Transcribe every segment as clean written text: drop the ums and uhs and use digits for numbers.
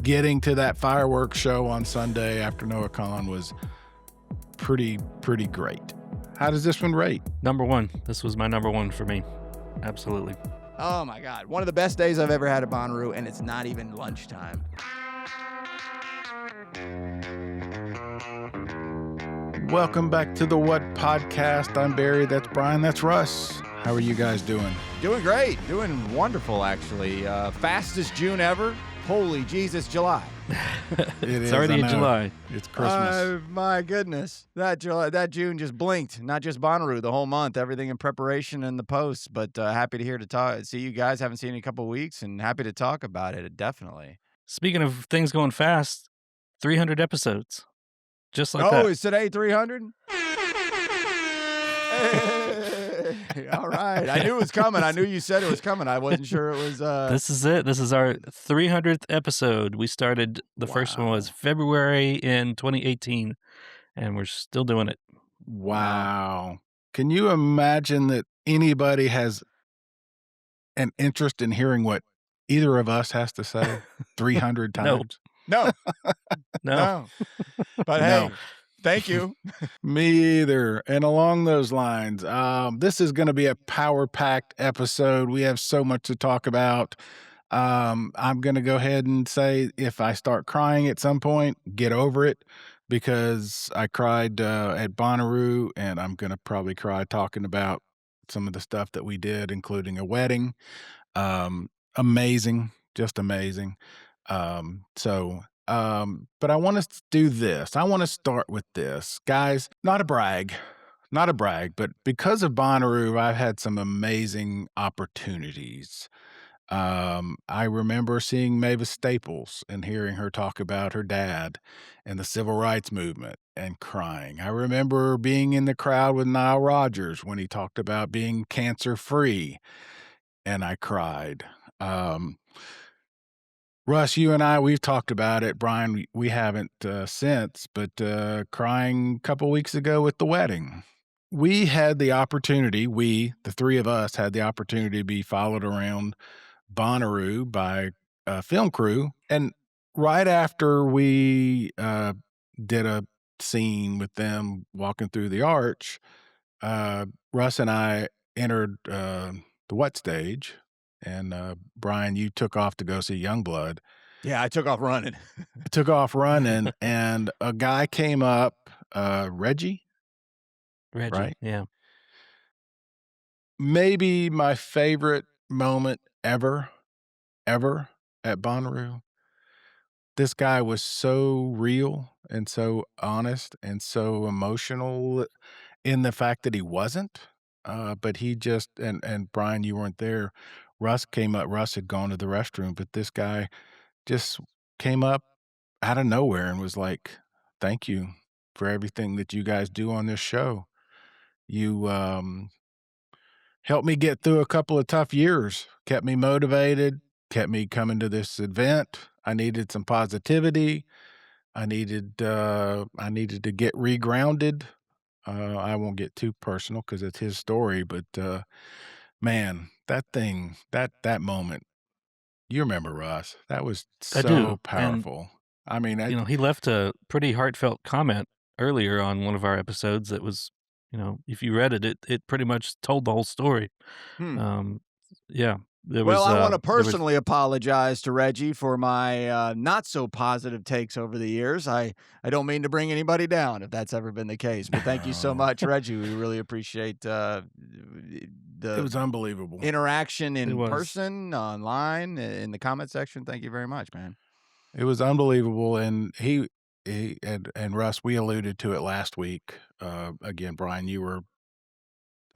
getting to that fireworks show on Sunday after Noah Kahan was pretty great. How does this one rate? Number one. This was my number one for me. Absolutely. Oh my God. One of the best days I've ever had at Bonnaroo, and it's not even lunchtime. Welcome back to the What Podcast. I'm Barry. That's Bryan. That's Russ. How are you guys doing? Doing great. Doing wonderful, actually. Fastest June ever. Holy Jesus, July. It's already in July. It's Christmas. My goodness. That June just blinked. Not just Bonnaroo, the whole month. Everything in preparation and the posts. But happy to see you guys. Haven't seen you in a couple of weeks, and happy to talk about it, definitely. Speaking of things going fast, 300 episodes. Just like that. Oh, is today 300? Hey, all right. I knew it was coming. I knew you said it was coming. I wasn't sure it was. This is it. This is our 300th episode. We started, the first one was February in 2018, and we're still doing it. Wow. Can you imagine that anybody has an interest in hearing what either of us has to say 300 times? No. No. But hey, thank you. Me either. And along those lines, this is going to be a power-packed episode. We have so much to talk about. I'm going to go ahead and say if I start crying at some point, get over it, because I cried at Bonnaroo, and I'm going to probably cry talking about some of the stuff that we did, including a wedding. Amazing, just amazing. But I want to do this. I want to start with this. Guys, not a brag, but because of Bonnaroo, I've had some amazing opportunities. I remember seeing Mavis Staples and hearing her talk about her dad and the civil rights movement and crying. I remember being in the crowd with Nile Rodgers when he talked about being cancer-free, and I cried. Russ, you and I, we've talked about it. Bryan, we haven't since, but crying a couple weeks ago with the wedding. We had the opportunity, the three of us, had the opportunity to be followed around Bonnaroo by a film crew. And right after we did a scene with them walking through the arch, Russ and I entered the wet stage. And Bryan, you took off to go see Youngblood. Yeah, I took off running. And a guy came up, Reggie, right? Yeah. Maybe my favorite moment ever at Bonnaroo. This guy was so real and so honest and so emotional in the fact that he wasn't. But he just, and Bryan, you weren't there. Russ came up. Russ had gone to the restroom, but this guy just came up out of nowhere and was like, "Thank you for everything that you guys do on this show. You helped me get through a couple of tough years, kept me motivated, kept me coming to this event. I needed some positivity. I needed to get regrounded." I won't get too personal because it's his story, but man, that moment, you remember, Russ, that was so powerful. And, I mean, he left a pretty heartfelt comment earlier on one of our episodes that was, if you read it, it pretty much told the whole story. Yeah. I want to personally apologize to Reggie for my not so positive takes over the years. I don't mean to bring anybody down if that's ever been the case, but thank you so much, Reggie. We really appreciate it was unbelievable interaction in person, online, in the comment section. Thank you very much, man. It was unbelievable, and he and Russ, we alluded to it last week. Again, Bryan, you were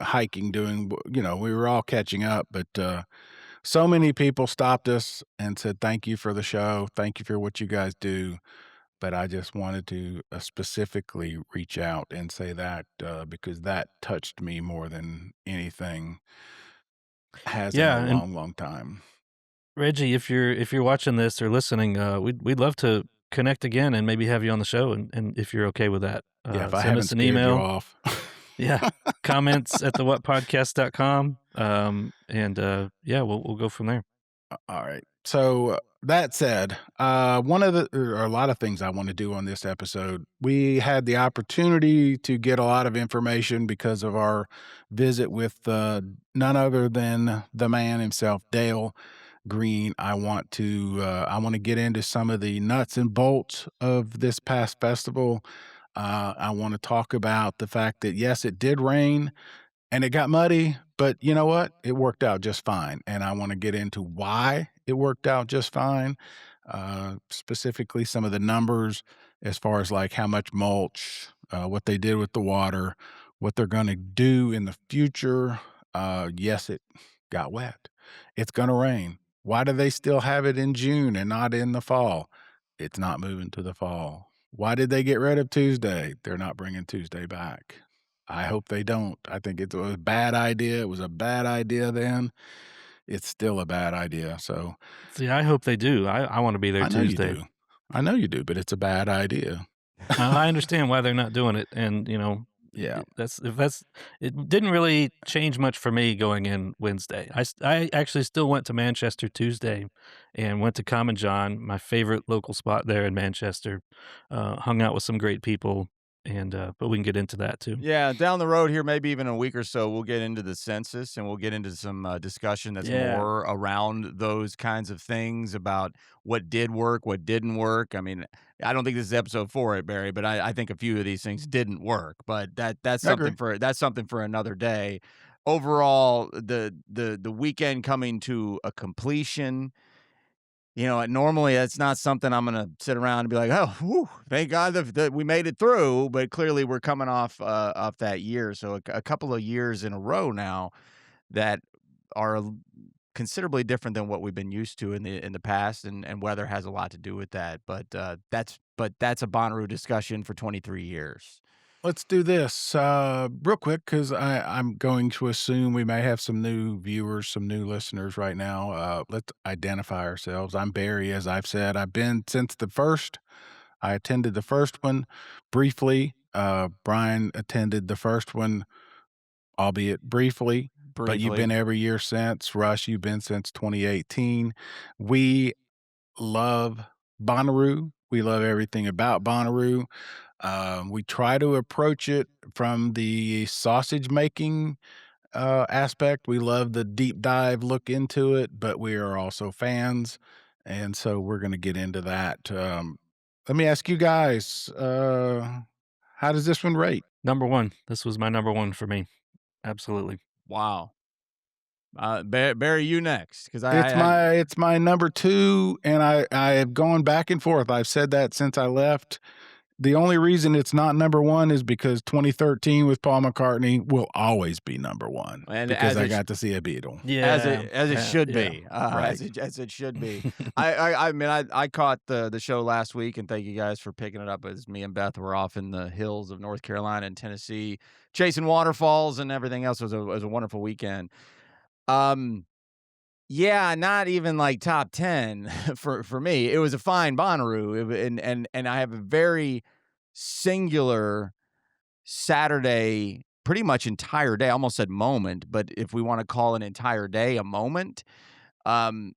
hiking, we were all catching up, but so many people stopped us and said, "Thank you for the show. Thank you for what you guys do." But I just wanted to specifically reach out and say that because that touched me more than anything has in a long, long time. Reggie, if you're watching this or listening, we'd love to connect again and maybe have you on the show, and if you're okay with that, if I send us an email. You off. Yeah, comments at thewhatpodcast.com. And we'll go from there. All right. So That said, one of the or a lot of things I want to do on this episode. We had the opportunity to get a lot of information because of our visit with none other than the man himself, Dale Green. I want to get into some of the nuts and bolts of this past festival. I want to talk about the fact that yes, it did rain and it got muddy, but you know what? It worked out just fine. And I want to get into why it worked out just fine. Specifically, some of the numbers as far as like how much mulch, what they did with the water, what they're going to do in the future. Yes, it got wet. It's going to rain. Why do they still have it in June and not in the fall? It's not moving to the fall. Why did they get rid of Tuesday? They're not bringing Tuesday back. I hope they don't. I think it was a bad idea. It was a bad idea then. It's still a bad idea. So See, I hope they do. I wanna be there I know you Tuesday. do. I know you do, but it's a bad idea. I understand why they're not doing it, and, Yeah. that's it didn't really change much for me going in Wednesday. I actually still went to Manchester Tuesday and went to Common John, my favorite local spot there in Manchester, hung out with some great people, and, but we can get into that too. Yeah, down the road here, maybe even a week or so, we'll get into the census and we'll get into some discussion that's Yeah. more around those kinds of things about what did work, what didn't work. I mean, I don't think this is episode 4, Barry, but I think a few of these things didn't work. But that's I agree. something for another day. Overall, the weekend coming to a completion. Normally that's not something I'm gonna sit around and be like, "Oh, whew, thank God that we made it through." But clearly, we're coming off that year, so a couple of years in a row now that are considerably different than what we've been used to in the past, and weather has a lot to do with that. But that's a Bonnaroo discussion for 23 years. Let's do this real quick because I'm going to assume we may have some new viewers, some new listeners right now. Let's identify ourselves. I'm Barry, as I've said. I've been since the first. I attended the first one briefly. Bryan attended the first one, albeit briefly, but you've Briefly, been every year since. Russ, you've been since 2018. We love Bonnaroo. We love everything about Bonnaroo. We try to approach it from the sausage making aspect. We love the deep dive look into it, but we are also fans. And so we're going to get into that. Let me ask you guys, how does this one rate? Number 1. This was my number 1 for me. Absolutely. wow. Barry, you next, because It's my number 2, and I have gone back and forth. I've said that since I left. The only reason it's not number 1 is because 2013 with Paul McCartney will always be number 1 and because as I it got to see a Beatle. as it should yeah. be, Right. as it should be. I mean, I caught the show last week, and thank you guys for picking it up as me and Beth were off in the hills of North Carolina and Tennessee, chasing waterfalls and everything else. It was a wonderful weekend. Yeah, not even like top 10 for me. It was a fine Bonnaroo, and I have a very singular Saturday, pretty much entire day. I almost said moment, but if we want to call an entire day a moment, um,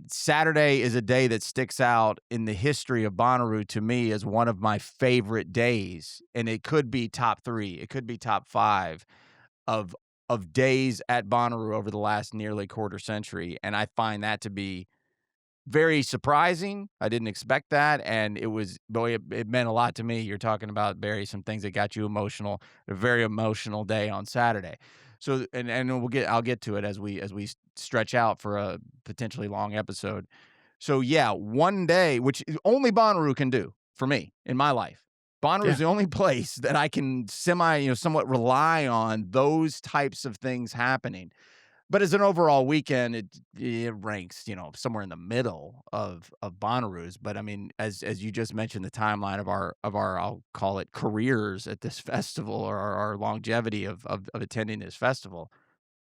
Saturday is a day that sticks out in the history of Bonnaroo to me as one of my favorite days, and it could be top 3, it could be top 5 of days at Bonnaroo over the last nearly quarter century, and I find that to be very surprising. I didn't expect that, and it meant a lot to me. You're talking about, Barry, some things that got you emotional. A very emotional day on Saturday. So, and I'll get to it as we stretch out for a potentially long episode. So yeah, one day, which only Bonnaroo can do for me in my life. Bonnaroo Yeah. is the only place that I can somewhat rely on those types of things happening. But as an overall weekend, it ranks, somewhere in the middle of Bonnaroo's. But I mean, as you just mentioned, the timeline of our I'll call it careers at this festival, or our longevity of attending this festival.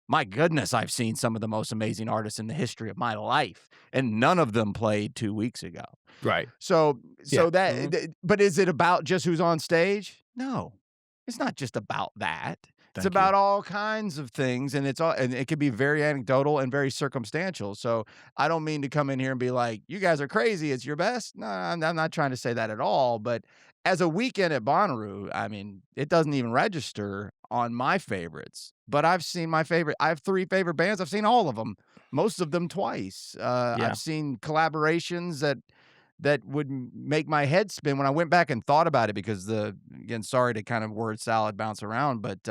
My goodness, I've seen some of the most amazing artists in the history of my life, and none of them played 2 weeks ago. Right. So Yeah. so that, but is it about just who's on stage? No, it's not just about that. It's Thank you. about all kinds of things, and it can be very anecdotal and very circumstantial. So I don't mean to come in here and be like, "You guys are crazy. It's your best." No, I'm not trying to say that at all. But as a weekend at Bonnaroo, I mean, it doesn't even register on my favorites. But I've seen my favorite. I have 3 favorite bands. I've seen all of them, most of them twice. Yeah. I've seen collaborations that would make my head spin when I went back and thought about it because again, sorry to kind of word salad bounce around, but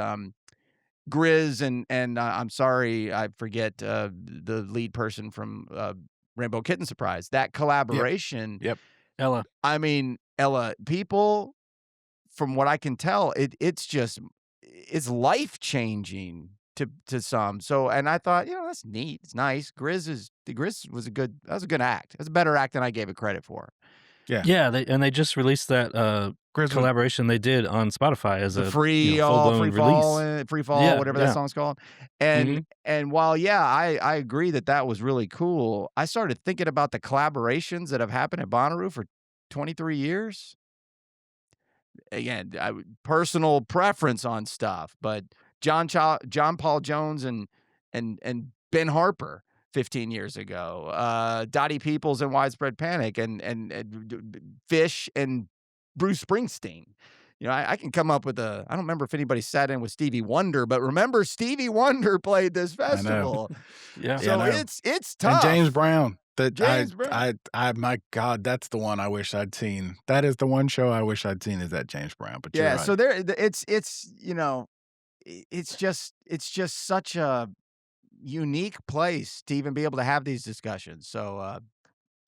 GRiZ and I'm sorry, I forget the lead person from Rainbow Kitten Surprise. That Yep. collaboration, Yep. Ella. I mean, Ella, people, from what I can tell, it's life changing to some. So, and I thought, that's neat. It's nice. GRiZ was that was a good act. It's a better act than I gave it credit for. Yeah. Yeah, they just released that, GRiZ was collaboration they did on Spotify as The a, free full-blown release. free fall, Yeah, whatever that yeah. song's called. And Mhm. and while, yeah, I agree that was really cool, I started thinking about the collaborations that have happened at Bonnaroo for 23 years. Again, personal preference on stuff, but John Paul Jones and Ben Harper 15 years ago, Dottie Peoples and Widespread Panic, and Fish and Bruce Springsteen. I can come up with I don't remember if anybody sat in with Stevie Wonder, but remember Stevie Wonder played this I know. festival. Yeah. Yeah, I So know. it's And James tough. Brown. That James Brown. my God, that's the one I wish I'd seen. That is the one show I wish I'd seen is that James Brown, but you're Yeah, right. so it's just such a unique place to even be able to have these discussions. So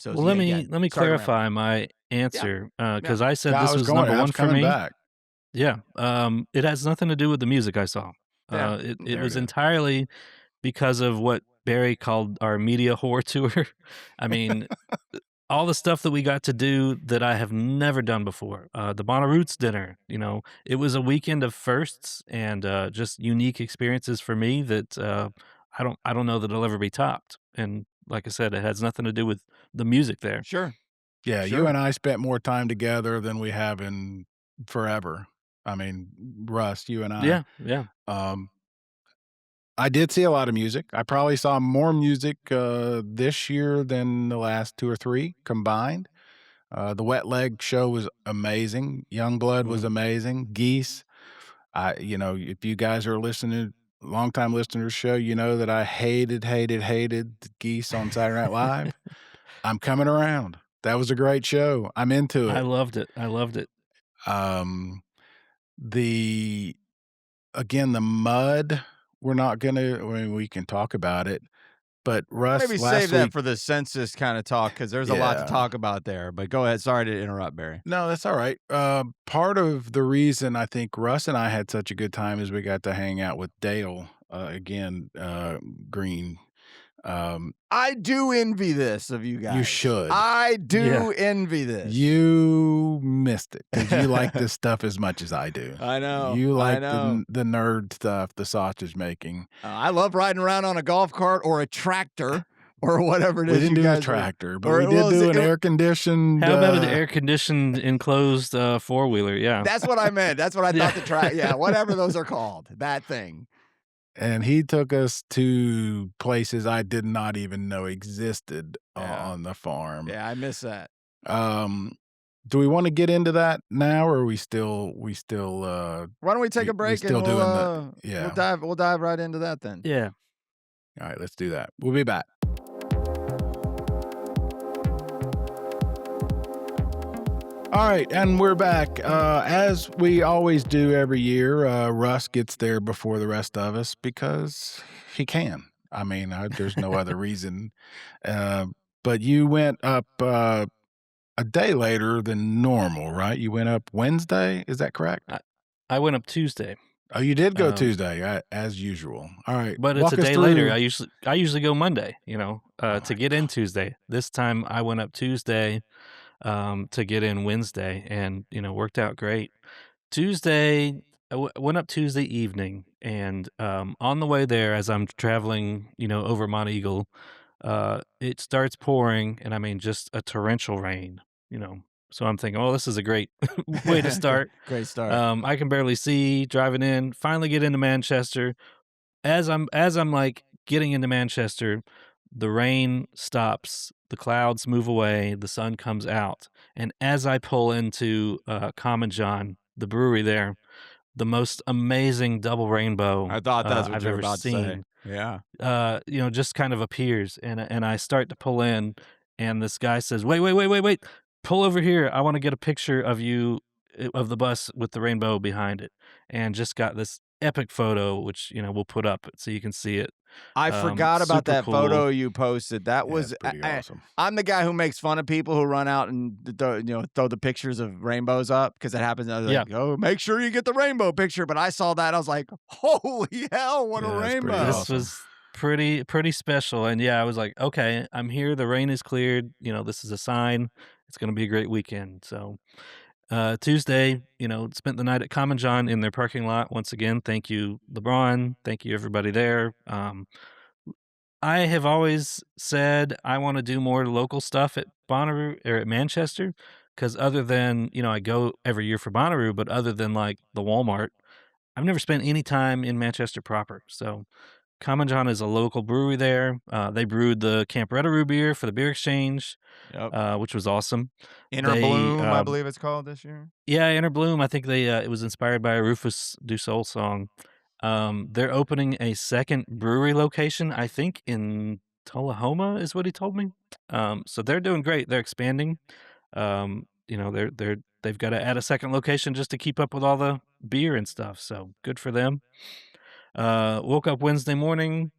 Well, yeah, again, let me sorry to ramble. clarify my Yeah, answer, yeah, because I said Yeah, this was number I 1 was for coming me. back. Yeah, it has nothing to do with the music I saw. yeah. It There it was is. entirely because of what Barry called our media whore tour. I mean, all the stuff that we got to do that I have never done before. The Bonnaroots dinner, it was a weekend of firsts and just unique experiences for me that I don't know that it'll ever be topped. And like I said, it has nothing to do with the music there. Sure, Yeah, you sure. and I spent more time together than we have in forever. I mean, Russ, you and I. Yeah, yeah. Um, I did see a lot of music. I probably saw more music this year than the last 2 or 3 combined. The Wet Leg show was amazing. Youngblood was Mhm. amazing. Geese, if you guys are listening, longtime listeners show, you know that I hated Geese on Saturday Night Live. I'm coming around. That was a great show. I'm into I it. loved it. I loved it. Um, the again, the mud, we're not gonna I mean, we can talk about it, but Russ Maybe save last that week for the census kind of talk because there's a lot to yeah. talk about there. But go ahead. Sorry to interrupt, Barry. No, that's all right. Part of the reason I think Russ and I had such a good time is we got to hang out with Dale, Green. I do envy this of you You guys. should. I Yeah. do envy this. You missed it because you like this stuff as much as I do. I know. You I like know. the nerd stuff, the sausage making. I love riding around on a golf cart or a tractor or whatever it We is didn't you do the guys are. tractor, but Or we did well, do an air conditioned. How about an air conditioned enclosed four-wheeler? Yeah. that's what I meant. That's what I Yeah. thought the track. Yeah, whatever those are called. That thing. And he took us to places I did not even know existed Yeah. on the farm. Yeah, I miss that. Do we wanna get into that now, or are we still Why don't we take a we break and still doing the we'll yeah. we'll dive right into that then. Yeah. Alright, let's do that. We'll be back. Alright, and we're back. As we always do every year, Russ gets there before the rest of us because he can. I mean, there's no other reason. But you went up, a day later than normal, right? You went up Wednesday, is that correct? I went up Tuesday, Oh, you did go um, Tuesday, as usual. Alright, but it's walk a us day later. through I usually go Monday, Oh to my get in god. Tuesday. This time I went up Tuesday, to get in Wednesday, and worked out great. Tuesday, went up Tuesday evening, and on the way there, as I'm traveling, over Mount Eagle, it starts pouring, and I mean just a torrential rain. So I'm thinking, "Oh, this is a great way to start." Great start. I can barely see driving in, finally get into Manchester. As I'm, like, getting into Manchester, the rain stops, the clouds move away, the sun comes out, and as I pull into, Common John, the brewery there, the most amazing double rainbow, I thought that's what I've you were ever about to say. seen, Yeah. just kind of appears, and I start to pull in, and this guy says, "Wait, wait, wait, wait, wait, pull over here. I wanna get a picture of you of the bus with the rainbow behind it," and just got this epic photo, which, we'll put up so you can see it. I forgot about Super that cool. photo you posted. That Yeah, was it's pretty awesome. I'm the guy who makes fun of people who run out and throw the pictures of rainbows up because it happens. I was Yeah. like, oh, make sure you get the rainbow picture. But I saw that, I was like, holy hell, what a Yeah, that's pretty rainbow! This awesome. was pretty special, and yeah, I was like, "Okay, I'm here, the rain is cleared, this is a sign, it's gonna be a great weekend." So, Tuesday, spent the night at Common John in their parking lot once again. Thank you, LeBron. Thank you, everybody there. I have always said I wanna do more local stuff at Bonnaroo or at Manchester, because other than I go every year for Bonnaroo, but other than, like, the Walmart, I've never spent any time in Manchester proper, so Common John is a local brewery there. They brewed the Camp Roo beer for the beer exchange, Yep. which was awesome. Inner They, Bloom, I believe it's called this year. yeah, Inner Bloom. I think it was inspired by a Rufus Du Sol song. They're opening a second brewery location, I think in Tullahoma, is what he told me. So they're doing great. They're expanding. They've got to add a second location just to keep up with all the beer and stuff. So good for them. Woke up Wednesday morning,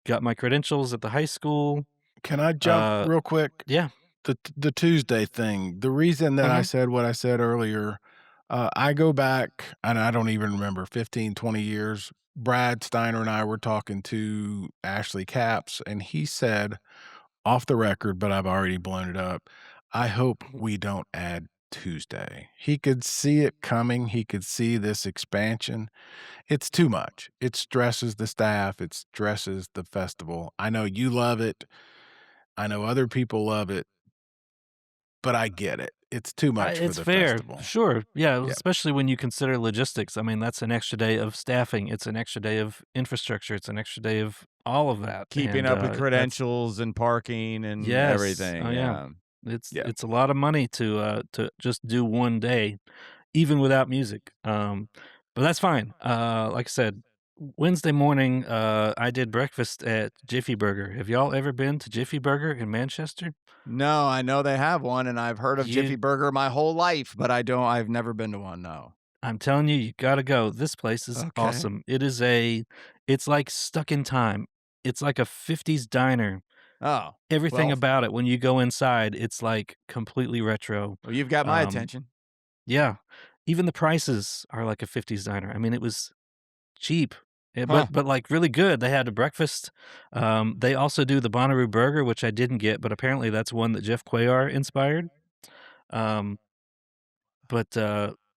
got my credentials at the high school. Can I jump Uh, real quick? yeah. The Tuesday thing, the reason that I Mhm. said what I said earlier, I go back, and I don't even remember, 15, 20 years. Brad Steiner and I were talking to Ashley Capps, and he said, off the record, but I've already blown it up, "I hope we don't add Tuesday." He could see it coming, he could see this expansion. It's too much. It stresses the staff, it stresses the festival. I know you love it, I know other people love it, but I get it. It's too much for It's the fair. festival. Sure. Yeah, Yeah. especially when you consider logistics. I mean, that's an extra day of staffing. It's an extra day of infrastructure. It's an extra day of all of that. Keeping And up with that's credentials and parking and yes. Oh everything. yeah. Yeah. It's Yeah. it's a lot of money to just do one day, even without music. But that's fine. Like I said, Wednesday morning, I did breakfast at Jiffy Burger. Have y'all ever been to Jiffy Burger in Manchester? No, I know they have one, and I've heard of You Jiffy Burger my whole life, but I've never been to one, no. I'm telling you, you gotta go. This place is Okay. awesome. It's like stuck in time. It's like a 50s diner. Oh, Everything well, about it, when you go inside, it's like completely retro. you've got my Um, attention. yeah, even the prices are like a 50s diner. I mean, it was cheap, Huh. but like really good. They had a breakfast. They also do the Bonnaroo burger, which I didn't get, but apparently that's one that Jeff Cuellar inspired. Um, but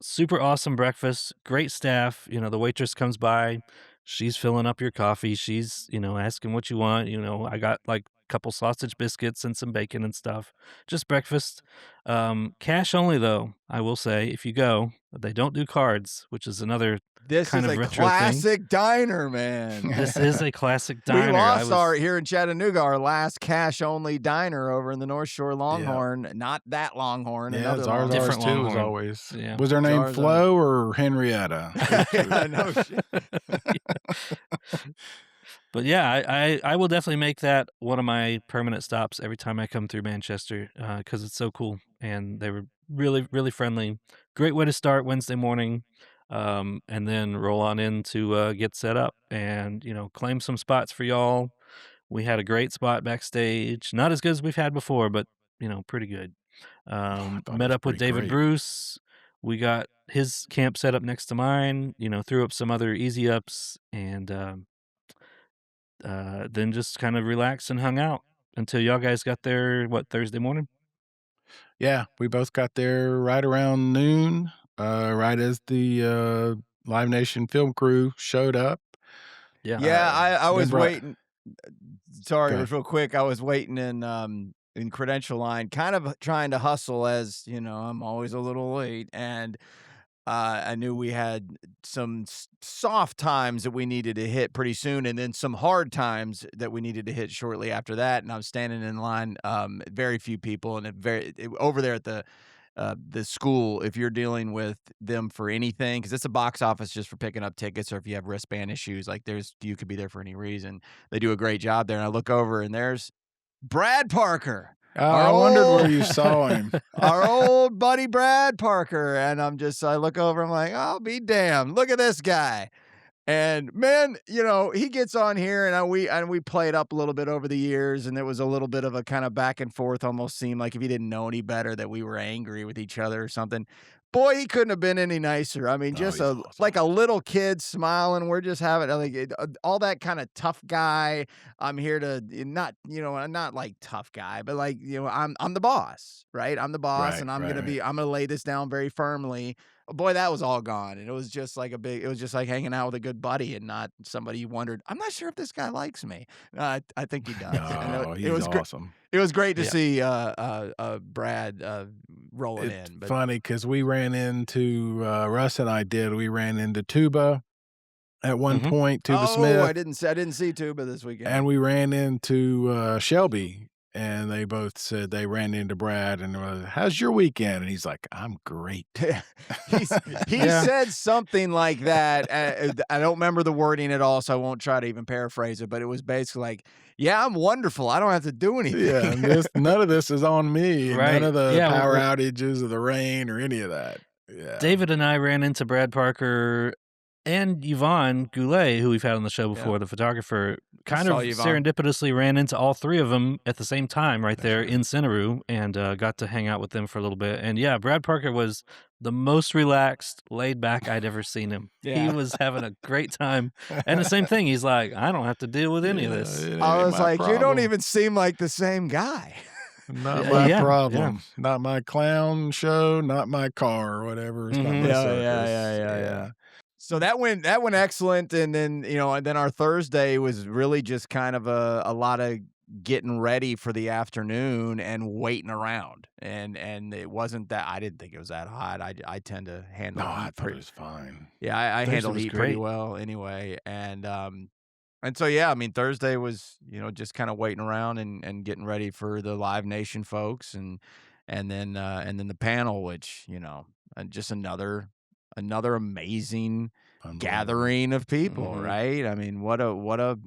super awesome breakfast, great staff. The waitress comes by, she's filling up your coffee. She's, asking what you want. I got like a couple sausage biscuits and some bacon and stuff. Just breakfast. Cash only though, I will say, if you go, they don't do cards, which is another This kind is of a retro thing. classic diner, man. This is a classic We diner. I lost our was here in Chattanooga, our last cash-only diner over in the North Shore Yeah. Longhorn. Not that Longhorn, Yeah, another Ours different Longhorn. too, as Longhorn. always. Yeah. Was her name Zarzan. Flo or Henrietta? Which Yeah, no shit. But yeah, I will definitely make that one of my permanent stops every time I come through Manchester, because it's so cool, and they were really, really friendly. Great way to start Wednesday morning, and then roll on in to, get set up and, claim some spots for y'all. We had a great spot backstage, not as good as we've had before, but, pretty good. I thought it Met was up with pretty David great. Bruce. We got his camp set up next to mine, threw up some other easy ups, and, then just kind of relaxed and hung out until y'all guys got there, what, Thursday morning? Yeah, we both got there right around noon, right as the, Live Nation film crew showed up. Yeah. Yeah, I They was brought waiting. Sorry, Go ahead. real quick. I was waiting in in credential line, kind of trying to hustle as, I'm always a little late, and I knew we had some soft times that we needed to hit pretty soon, and then some hard times that we needed to hit shortly after that. And I was standing in line, very few people, and over there at the school. If you're dealing with them for anything, because it's a box office just for picking up tickets, or if you have wristband issues, like you could be there for any reason. They do a great job there. And I look over, and there's Brad Parker. Oh, I wondered where you saw him. Our old buddy Brad Parker. And I look over, I'm like, I'll be damned. Look at this guy. And man, he gets on here, and we played up a little bit over the years, and there was a little bit of a kind of back and forth, almost seemed like if he didn't know any better that we were angry with each other or something. Boy, he couldn't have been any nicer. I mean, Oh, just he's awesome. like a little kid smiling. We're just having all that kind of tough guy. I'm here to not like tough guy, but like, I'm the boss, right? I'm the boss, Right, and I'm right, right. gonna lay this down very firmly. Boy, that was all gone, and it was just like hanging out with a good buddy and not somebody you wondered, "I'm not sure if this guy likes me." I think he does. And No, it he's was great. awesome. It was great to Yeah. see Brad rolling It's in. But funny because we ran into Russ and I did. We ran into Tuba at one Mhm. point, Tuba I Smith, didn't see Tuba this weekend. and we ran into Shelby, and they both said they ran into Brad and were, "How's your weekend?" And he's like, "I'm great." he Yeah. said something like that. I don't remember the wording at all, so I won't try to even paraphrase it. But it was basically like, "Yeah, I'm wonderful. I don't have to do anything." Yeah, and none of this is on me. And Right. none of the Yeah, power well, outages or the rain or any of that. Yeah. David and I ran into Brad Parker and Yvonne Goulet, who we've had on the show before, Yeah. the photographer, kind saw of Yvonne. serendipitously ran into all three of them at the same time right That's there right. in Bonnaroo, and got to hang out with them for a little bit. And yeah, Brad Parker was the most relaxed, laid back I'd ever seen him. He Yeah. was having a great time. And the same thing, he's like, I don't have to deal with any of Yeah, this. it I ain't was my like, "You don't problem. even seem like the same guy." Not Yeah, my yeah. problem. Not my clown show, not my car or whatever. It's not Mhm. my Yeah, circus. yeah. So that went excellent, and then our Thursday was really just kind of a lot of getting ready for the afternoon and waiting around, and it wasn't that. I didn't think it was that hot. I tend to handle No, I heat thought it was fine. yeah, I Thursday handle was heat pretty great. well anyway, and so yeah, I mean Thursday was just kind of waiting around and getting ready for the Live Nation folks, and then the panel, which and just another amazing Unbelievable. gathering of people, Mhm. right? I mean, what a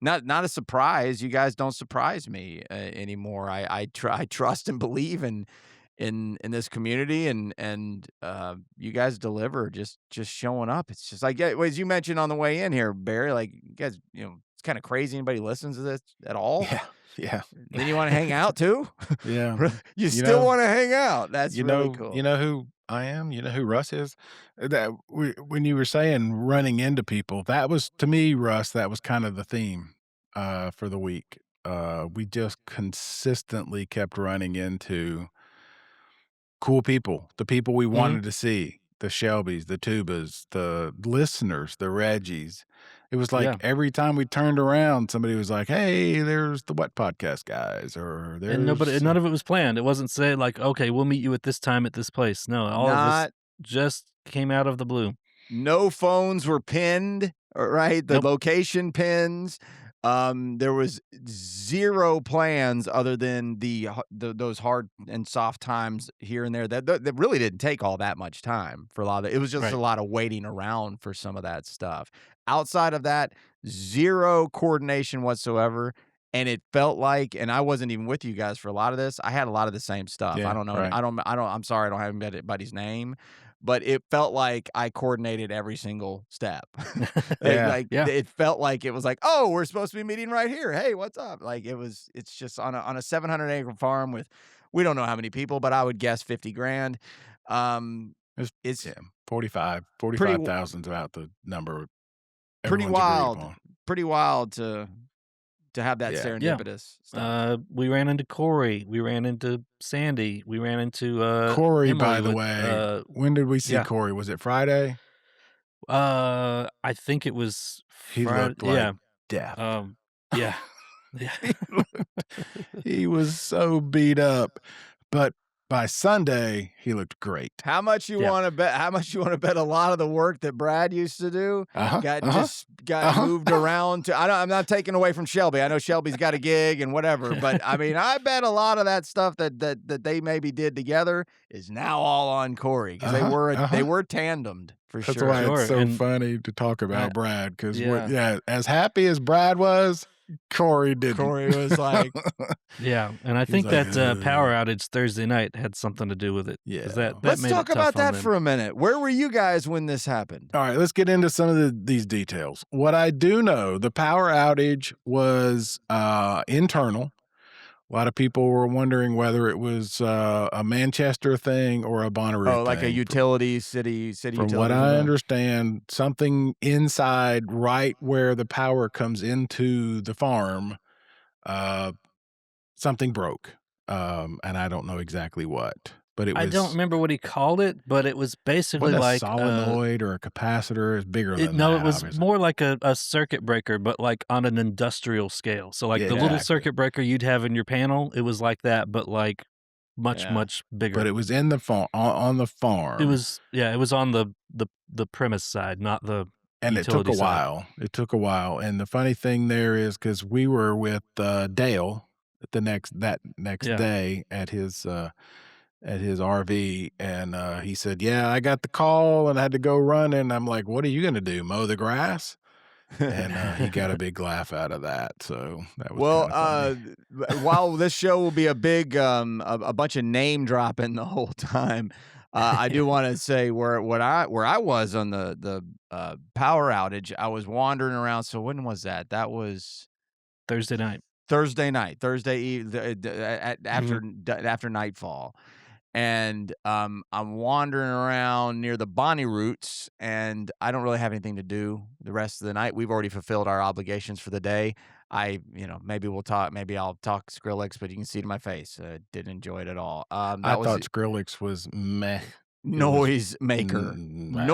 not a surprise. You guys don't surprise me anymore. I trust and believe in this community, and you guys deliver just showing up. It's just like, yeah, as you mentioned on the way in here, Barry, like you guys, it's kind of crazy anybody listens to this at all. Yeah, yeah, Then you want to hang out too? yeah. You still want to hang out. That's really cool. You know who I am? You know who Russ is? When you were saying running into people, that was to me, Russ, that was kind of the theme for the week. We just consistently kept running into cool people, the people we Mhm. wanted to see, the Shelbys, the Tubas, the listeners, the Reggies. It was like Yeah. every time we turned around, somebody was like, "Hey, there's the Wet Podcast guys," or And "There's." none of it was planned. It wasn't say like, okay, we'll meet you at this time at this place. No, all of this Not just came out of the blue. No phones were pinned, right? The Nope. location pins. There was zero plans other than those hard and soft times here and there. That really didn't take all that much time for a lot of it. It was just Right. a lot of waiting around for some of that stuff. Outside of that, zero coordination whatsoever. And it felt like, and I wasn't even with you guys for a lot of this. I had a lot of the same stuff. I Yeah, don't know. right. I'm sorry. I don't have anybody's name, but it felt like I coordinated every single step. Yeah. Yeah. It felt like it was like, "Oh, we're supposed to be meeting right here. Hey, what's up?" Like it's just on a 700-acre farm with, we don't know how many people, but I would guess 50 grand. It's Yeah, 45, pretty 45,000's about the number pretty everyone's agreed wild, upon. pretty wild to have that Yeah. Yeah. serendipitous stuff. We ran into Corey. We ran into Sandy. We ran into Corey, Emily by the with, way, when did we see yeah. Corey? Was it Friday? I think it was He Friday. looked like death. Yeah. Yeah. He looked He was so beat up, but by Sunday, he looked great. How much you Yeah. want to bet? How much you want to bet? A lot of the work that Brad used to do got moved around to. I'm not taking away from Shelby. I know Shelby's got a gig and whatever, but I mean, I bet a lot of that stuff that they maybe did together is now all on Corey because they were tandemed for That's sure. why it's so And funny to talk about Brad because yeah. as happy as Brad was, Corey didn't. Corey was like, Yeah, and I think like, that power outage Thursday night had something to do with it. 'Cause Yeah. that let's made talk it tough about that on them. for a minute. Where were you guys when this happened? All right, let's get into some of these details. What I do know, the power outage was internal. A lot of people were wondering whether it was a Manchester thing or a Bonnaroo thing. Oh, like a utility city From utility. what I understand, something inside right where the power comes into the farm, something broke. And I don't know exactly what. But it was, I don't remember what he called it, but it was basically wasn't a like solenoid or a capacitor. It's bigger than that. No, it was obviously. more like a circuit breaker, but like on an industrial scale. So like the little Exactly. circuit breaker you'd have in your panel, it was like that, but like much bigger. But it was in the farm on the farm. It was on the premise side, not the and it took a utility side. while. It took a while. And the funny thing there is because we were with Dale the next day at his RV, and he said, "Yeah, I got the call and I had to go running." I'm like, "What are you going to do? Mow the grass?" And he got a big laugh out of that. So that was funny. While this show will be a big a bunch of name dropping the whole time, I do want to say where I was on the power outage. I was wandering around. So when was that? That was Thursday night. After nightfall. And I'm wandering around near the Bonnaroo, and I don't really have anything to do the rest of the night. We've already fulfilled our obligations for the day. Maybe I'll talk Skrillex, but you can see it in my face. Didn't enjoy it at all. I thought Skrillex was meh. Noise maker. Not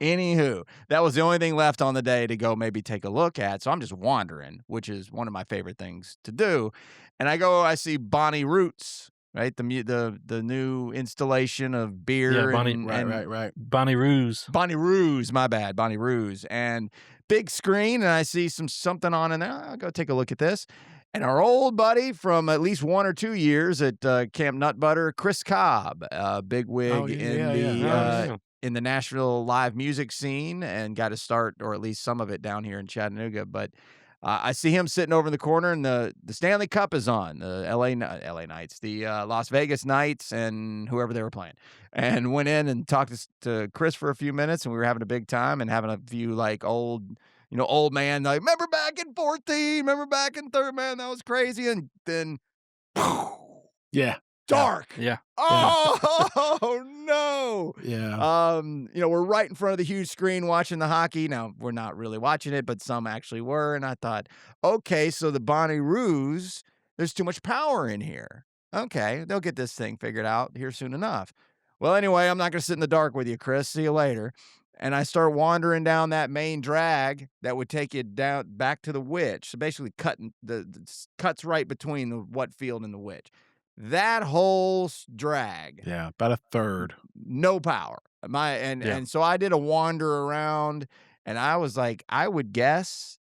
Anywho, that was the only thing left on the day to go maybe take a look at. So I'm just wandering, which is one of my favorite things to do. And I see Bonnaroo, right? The new installation of beer. Right. Bonnaroo. My bad. Bonnaroo. And big screen, and I see something on in there. I'll go take a look at this. And our old buddy from at least 1 or 2 years at Camp Nut Butter, Chris Cobb, big wig in the Nashville live music scene, and got to start, or at least some of it, down here in Chattanooga. But I see him sitting over in the corner, and the Stanley Cup is on, the LA Knights, the Las Vegas Knights, and whoever they were playing. And went in and talked to Chris for a few minutes, and we were having a big time and having a few like old man, like, remember back in 14, remember back in 3rd, man, that was crazy. And then, dark. Yeah. Oh, no. Yeah. We're right in front of the huge screen watching the hockey. Now, we're not really watching it, but some actually were. And I thought, okay, so the Bonnaroos, there's too much power in here. Okay, they'll get this thing figured out here soon enough. Well, anyway, I'm not going to sit in the dark with you, Chris. See you later. And I start wandering down that main drag that would take you down back to the Witch. So basically cutting the cuts right between the what field and the Witch. That whole drag. Yeah, about a third. No power. And so I did a wander around, and I was like, I would guess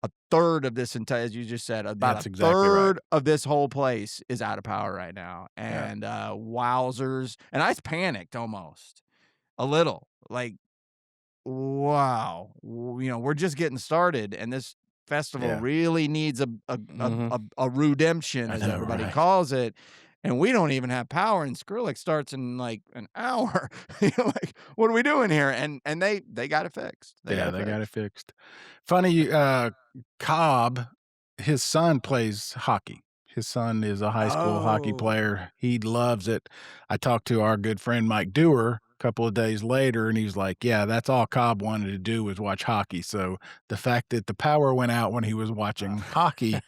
a third of this entire, as you just said, about a third of this whole place is out of power right now. And wowzers. And I panicked almost a little. Like, wow, we're just getting started, and this festival really needs a redemption, as everybody calls it, and we don't even have power. And Skrillex starts in like an hour. Like, what are we doing here? And they got it fixed. They got it fixed. Funny, Cobb, his son plays hockey. His son is a high school hockey player. He loves it. I talked to our good friend Mike Dewar a couple of days later, and he was like, yeah, that's all Cobb wanted to do was watch hockey. So the fact that the power went out when he was watching hockey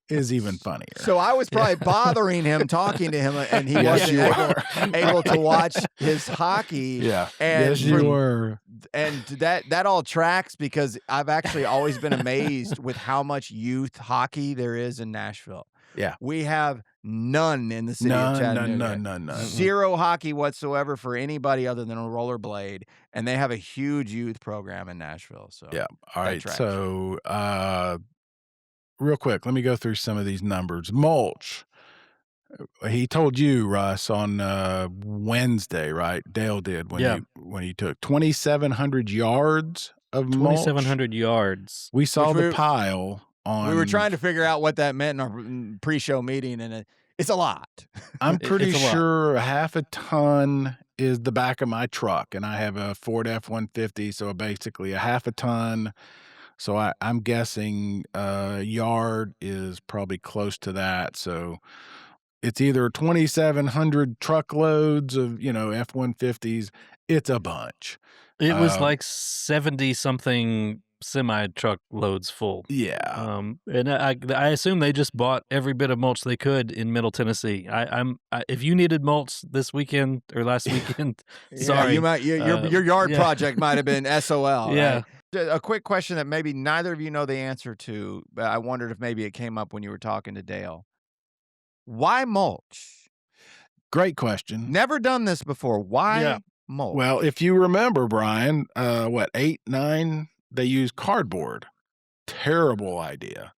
is even funnier. So I was probably bothering him, talking to him, and he wasn't able to watch his hockey. Yeah. And yes, you were. and that all tracks because I've actually always been amazed with how much youth hockey there is in Nashville. Yeah. We have none in the city of None, none, Chattanooga. none, none, none. Zero hockey whatsoever for anybody other than a rollerblade, and they have a huge youth program in Nashville. So Yeah. All that right. tracks. So, real quick, let me go through some of these numbers. Mulch. He told you, Russ, on Wednesday, right? Dale did when he took 2,700 yards of mulch. 2,700 yards. We saw Which the pile on. We were trying to figure out what that meant in our pre-show meeting, and it's a lot. I'm pretty It's a lot. sure half a ton is the back of my truck, and I have a Ford F-150, so basically a half a ton. So I'm guessing yard is probably close to that. So it's either 2,700 truckloads of, F-150s. It's a bunch. It was Um, like 70-something semi-truck loads full. Yeah. And I assume they just bought every bit of mulch they could in Middle Tennessee. If you needed mulch this weekend or last weekend, sorry. Your yard project might have been SOL. Yeah. Right? A quick question that maybe neither of you know the answer to, but I wondered if maybe it came up when you were talking to Dale. Why mulch? Great question. Never done this before. Why mulch? Well, if you remember, Brian, 8, 9, they used cardboard. Terrible idea.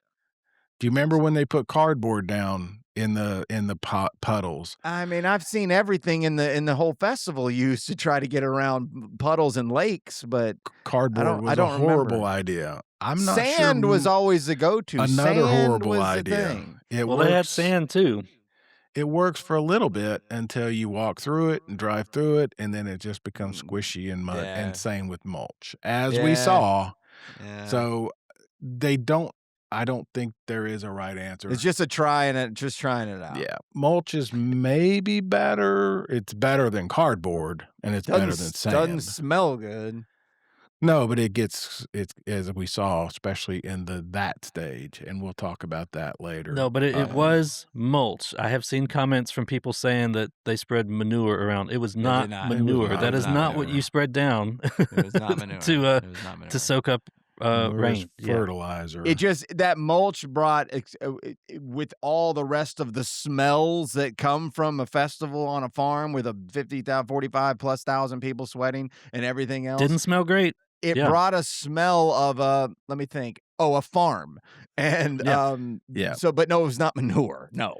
Do you remember when they put cardboard down in the puddles? I mean, I've seen everything in the whole festival used to try to get around puddles and lakes, but Cardboard was a horrible idea. I'm not sure. Sand was always the go-to. Another Sand horrible was the idea. thing. It Well, works, they had sand too. It works for a little bit until you walk through it and drive through it, and then it just becomes squishy and mud. Yeah. And same with mulch, as we saw. Yeah. So I don't think there is a right answer. It's just trying it out. Yeah. Mulch is maybe better. It's better than cardboard, and it's better than sand. Doesn't smell good. No, but it's as we saw, especially in that stage, and we'll talk about that later. No, but it was mulch. I have seen comments from people saying that they spread manure around. It was not manure. That is not what you spread down. It was not manure. to soak up rain. Fertilizer. It just that mulch brought with all the rest of the smells that come from a festival on a farm with 45,000+ people sweating and everything else. Didn't smell great. It brought a smell of let me think. A farm. And so but no, it was not manure. No.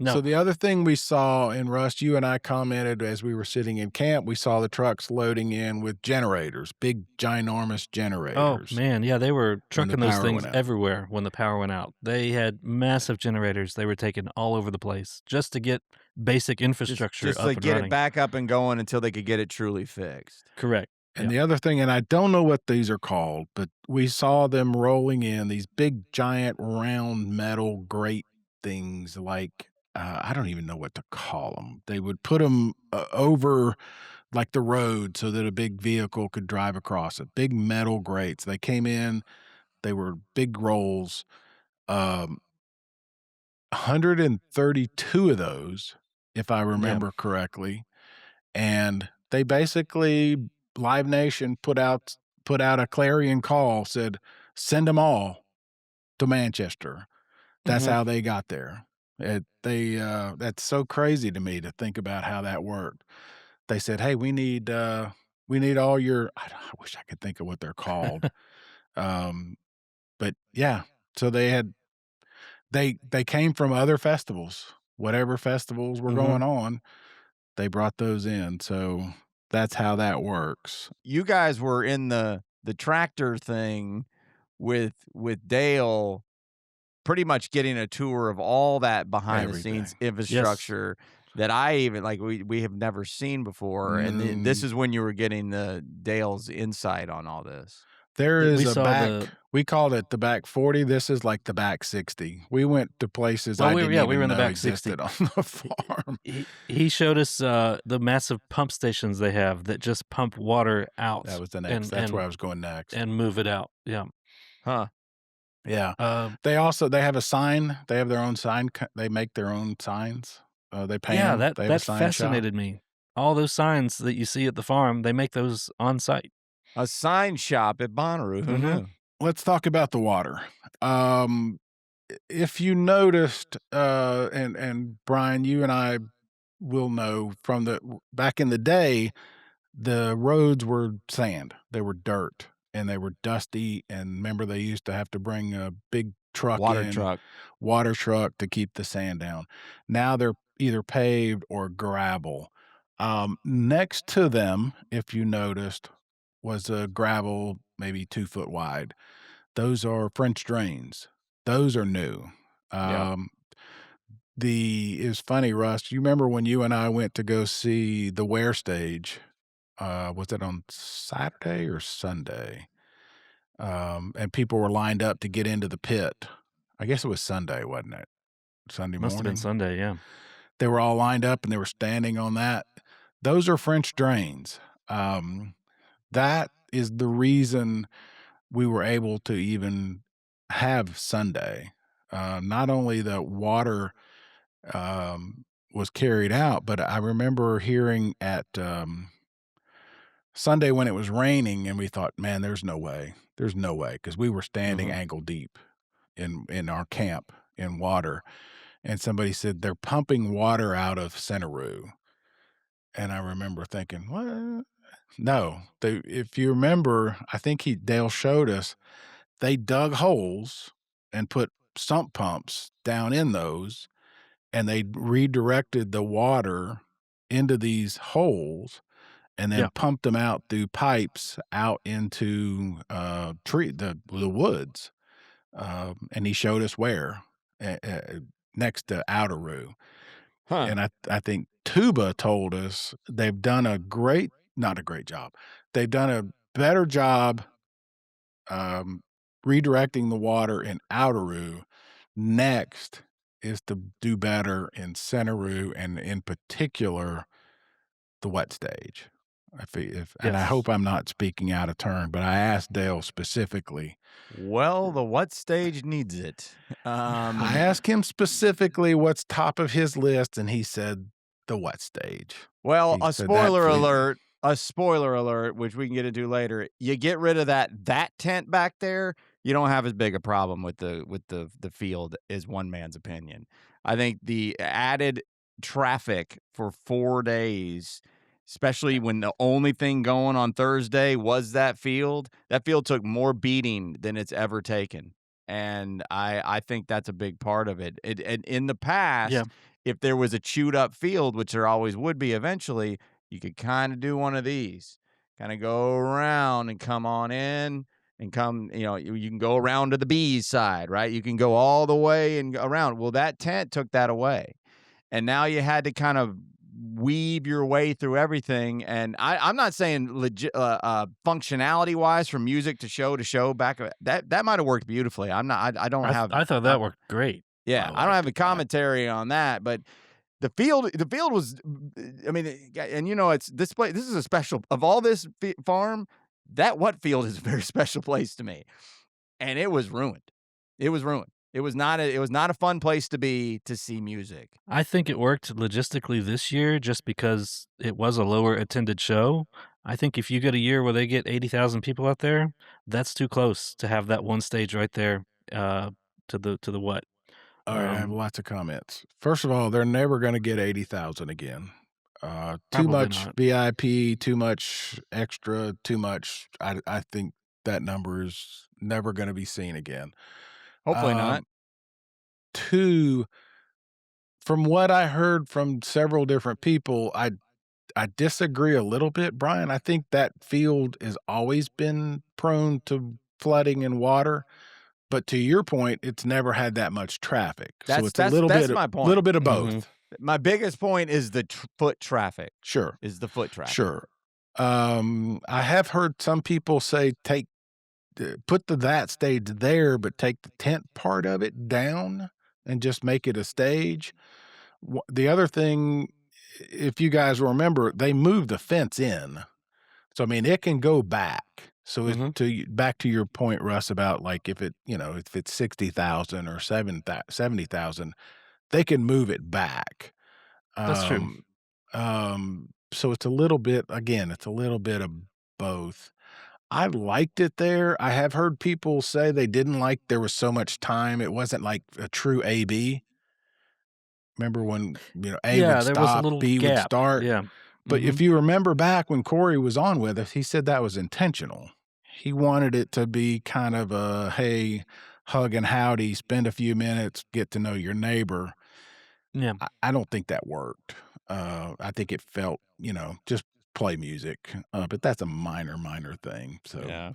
So the other thing we saw, and Russ, you and I commented as we were sitting in camp, we saw the trucks loading in with generators, big ginormous generators. Oh man, yeah, they were trucking those things everywhere when the power went out. They had massive generators they were taking all over the place just to get basic infrastructure just up and get running. it back up and going until they could get it truly fixed. Correct. And the other thing, and I don't know what these are called, but we saw them rolling in these big, giant, round metal grate things like, I don't even know what to call them. They would put them over like the road so that a big vehicle could drive across it. Big metal grates. They came in, they were big rolls. 132 of those, if I remember correctly. And they basically, Live Nation put out a clarion call, said, send them all to Manchester. That's how they got there. That's so crazy to me to think about how that worked. They said, hey, we need all your, I wish I could think of what they're called. But yeah, so they came from other festivals, whatever festivals were going on, they brought those in. So that's how that works. You guys were in the tractor thing with Dale, pretty much getting a tour of all that behind the scenes infrastructure that I even we have never seen before. And this is when you were getting Dale's insight on all this. There is we called it the back 40. This is like the back 60. We went to places we were in the back 60 on the farm. He showed us the massive pump stations they have that just pump water out. That was the next. That's where I was going next. And move it out. Yeah. Huh. Yeah. They have a sign. They have their own sign. They make their own signs. They paint them. That fascinated me. All those signs that you see at the farm, they make those on site. A sign shop at Bonnaroo, who Mhm. knew? Let's talk about the water. Um, if you noticed, and Brian, you and I will know from back in the day, the roads were sand, they were dirt, and they were dusty, and remember they used to have to bring a big truck Water in, truck. water truck to keep the sand down. Now they're either paved or gravel. Next to them, if you noticed, was a gravel maybe 2 foot wide. Those are French drains. Those are new. Yep. Um, it's funny, Russ, you remember when you and I went to go see the Ware stage? Was it on Saturday or Sunday? And people were lined up to get into the pit. I guess it was Sunday, wasn't it? Sunday Must have been morning? Sunday, yeah. They were all lined up and they were standing on that. Those are French drains. Um, that is the reason we were able to even have Sunday. Not only the water was carried out, but I remember hearing at Sunday when it was raining, and we thought, "Man, there's no way," because we were standing Mhm. ankle deep in our camp in water, and somebody said they're pumping water out of Centeroo, and I remember thinking, "What? No." If you remember, I think Dale showed us, they dug holes and put sump pumps down in those, and they redirected the water into these holes and then Yeah. pumped them out through pipes out into, the woods, and he showed us where, next to Outaroo, Huh. and I think Tuba told us they've done a great not a great job, they've done a better job, um, redirecting the water in Outaroo. Next is to do better in Centeroo and in particular the wet stage. If and I Yes. hope I'm not speaking out of turn, but I asked Dale specifically. Well, the what stage needs it? I asked him specifically what's top of his list, and he said the wet stage. Well, He said that fleet a spoiler alert, which we can get into later. You get rid of that tent back there, you don't have as big a problem with the field is one man's opinion. I think the added traffic for 4 days, especially when the only thing going on Thursday was that field took more beating than it's ever taken. And I think that's a big part of it. And in the Yeah. past, if there was a chewed up field, which there always would be eventually, you could kind of do one of these, kind of go around and come on in and come, you can go around to the bees side, right? You can go all the way and around. Well, that tent took that away. And now you had to kind of weave your way through everything. And I'm not saying legit functionality wise from music to show back that might have worked beautifully. I'm not I don't have I thought that worked great, by yeah, the I don't way. have a commentary on that, but the field was, I mean, and it's this place. This is a special of all this farm. That what field is a very special place to me, and it was ruined. It was ruined. It was not a fun place to be to see music. I think it worked logistically this year just because it was a lower attended show. I think if you get a year where they get 80,000 people out there, that's too close to have that one stage right there, to the what? All right, I have Um, lots of comments. First of all, they're never gonna get 80,000 again. Too Probably much not. VIP, too much extra, too much I think that number is never gonna be seen again. Hopefully not. Um, 2, from what I heard from several different people, I disagree a little bit, Brian. I think that field has always been prone to flooding and water, but to your point, it's never had that much traffic. So That's it's a that's that's my little point. bit of Mhm. both. My biggest point is the foot traffic. Sure, Is the foot traffic. sure. I have heard some people say put that stage there, but take the tent part of it down and just make it a stage. The other thing, if you guys remember, they moved the fence in. So, I mean, it can go back. So Mhm. back to your point, Russ, about like if it's 60,000 or 70,000, they can move it back. That's true. So it's a little bit again, it's a little bit of both. I liked it there. I have heard people say they didn't like there was so much time. It wasn't like a true A-B. Remember when, A would Yeah, there was a stop, little B would gap. start? Yeah. But if Mhm. you remember back when Corey was on with us, he said that was intentional. He wanted it to be kind of a, "Hey, hug and howdy, spend a few minutes, get to know your neighbor." Yeah. I don't think that worked. I think it felt, just play music, but that's a minor, minor thing. So Yeah.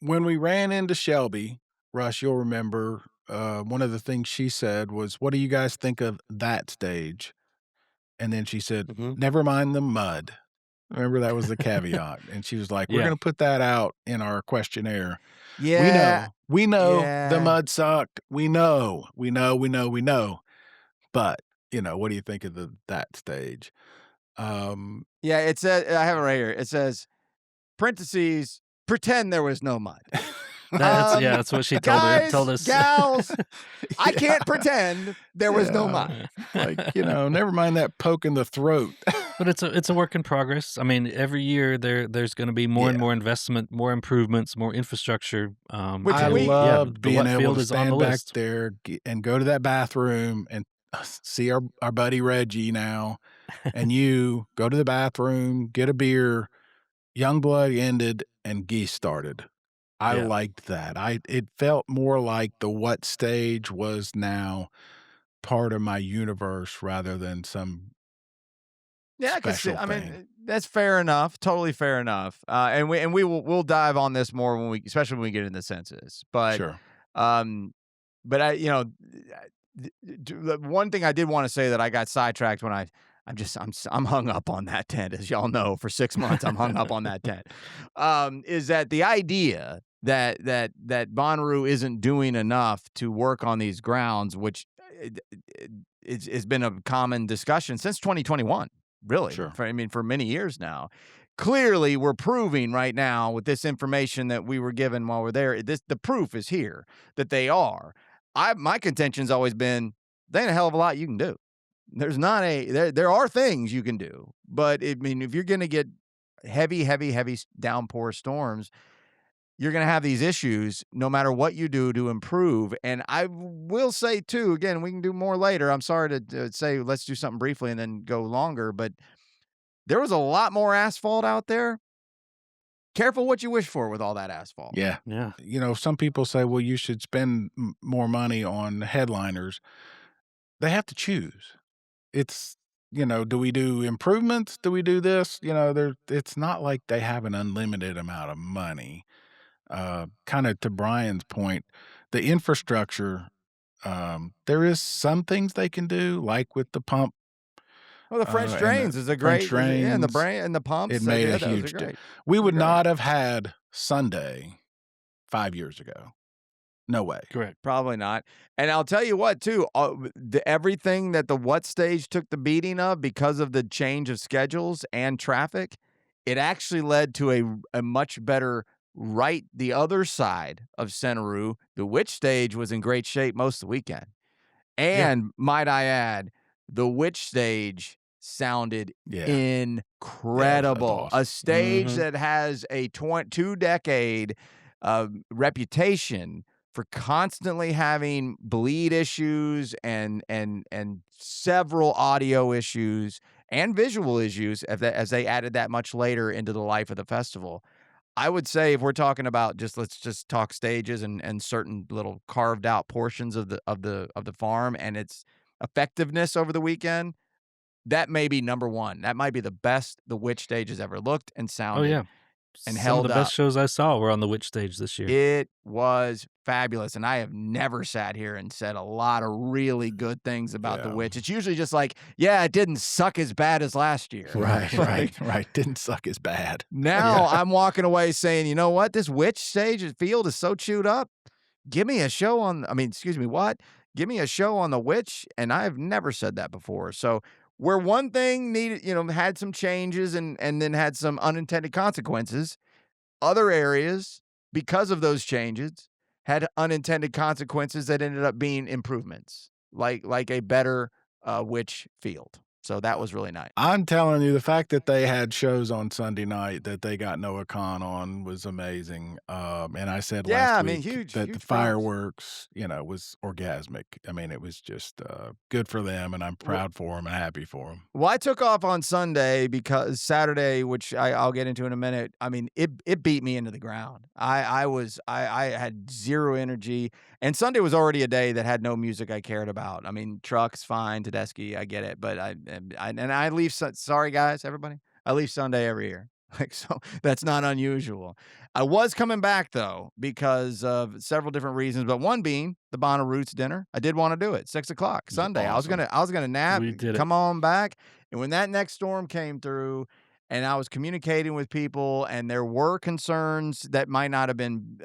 when we ran into Shelby, Russ, you'll remember, one of the things she said was, "What do you guys think of that stage?" And then she said, Mhm. "Never mind the mud." Remember that was the caveat, and she was like, "We're Yeah. gonna put that out in our questionnaire. Yeah. We know the Yeah. mud sucked. We know, we know, we know, we know, but, what do you think of that stage?" Um, Yeah, it says I have it right here. It says, parentheses, "Pretend there was no mud." That's what she told Guys, us. gals, I yeah, can't pretend there was no yeah, mud. like, never mind that poke in the throat. But it's a work in progress. I mean, every year there's gonna be more and Yeah. more investment, more improvements, more infrastructure, Which I and we yeah, loved the being what able field to is on the stand back list. there and go to that bathroom and see our buddy Reggie now, and you go to the bathroom, get a beer, Youngblood ended, and Geese started. I Yeah. liked that. It felt more like the what stage was now part of my universe rather than some Yeah, I can see. special I mean, thing. that's fair enough. Totally fair enough. We'll dive on this more when we, especially when we get into the census. Sure. Um, but the one thing I did want to say that I got sidetracked when I'm hung up on that tent, as y'all know. For 6 months, I'm hung up on that tent. Is that the idea that Bonnaroo isn't doing enough to work on these grounds, which it's been a common discussion since 2021. Really, Sure. for many years now. Clearly, we're proving right now with this information that we were given while we're there. The proof is here that they are. My contention's always been there ain't a hell of a lot you can do. There's not a there are things you can do, but if you're going to get heavy, heavy, heavy downpour storms, you're going to have these issues no matter what you do to improve. And I will say, too, again, we can do more later. I'm sorry to say let's do something briefly and then go longer, but there was a lot more asphalt out there. Careful what you wish for with all that asphalt. Yeah. Yeah. Some people say, well, you should spend more money on headliners. They have to choose. It's, do we do improvements? Do we do this? It's not like they have an unlimited amount of money. Kind of to Brian's point, the infrastructure, there is some things they can do, like with the pump, Well, the French and the drains French yeah, and the drains. brain and the pumps. It made a Yeah, those are huge great. we Those are would great. not have had Sunday 5 years ago. No way. Correct. Probably not. And I'll tell you what, too, everything that the what stage took the beating of because of the change of schedules and traffic, it actually led to a much better the other side of Centeroo. The which stage was in great shape most of the weekend. Yeah. And might I add, the which stage sounded Yeah. Yeah, that's incredible. A awesome. stage Mhm. that has a 2-decade reputation for constantly having bleed issues and several audio issues and visual issues as they added that much later into the life of the festival. I would say if we're talking about let's just talk stages and certain little carved out portions of the farm and its effectiveness over the weekend, that may be number one. That might be the best the witch stage has ever looked and Oh, sounded yeah. and Some of the held best up. shows I saw were on the Witch stage this year. It was fabulous, and I have never sat here and said a lot of really good things about the Yeah. witch. It's usually just like, yeah, it didn't suck as bad as last year. Right, Like, right. Didn't suck as bad. now I'm walking away saying, you know what? This witch stage field is so chewed up. Give me a show on, excuse me, what? Give me a show on the witch. And I've never said that before. So where one thing needed, had some changes and then had some unintended consequences, other areas, because of those changes, had unintended consequences that ended up being improvements, like a better witch field. So that was really nice. I'm telling you, the fact that they had shows on Sunday night, that they got Noah Kahan on was amazing, and I said Yeah, last I mean, week huge, that the huge props. fireworks, was orgasmic. I mean, it was just, good for them, and I'm Well, proud for them and happy for them. Well, I took off on Sunday because Saturday, which I'll get into in a minute. I mean, it beat me into the ground. I had zero energy, and Sunday was already a day that had no music I cared about. I mean, trucks fine, Tedeschi, I get it, but I leave. Sorry, guys, everybody, I leave Sunday every year. Like, so that's not unusual. I was coming back though because of several different reasons, but one being the Bonnaroo's dinner. I did want to do it 6 o'clock It was Sunday. awesome. I was gonna nap, We did it. come on back, and when that next storm came through, and I was communicating with people, and there were concerns that might not have been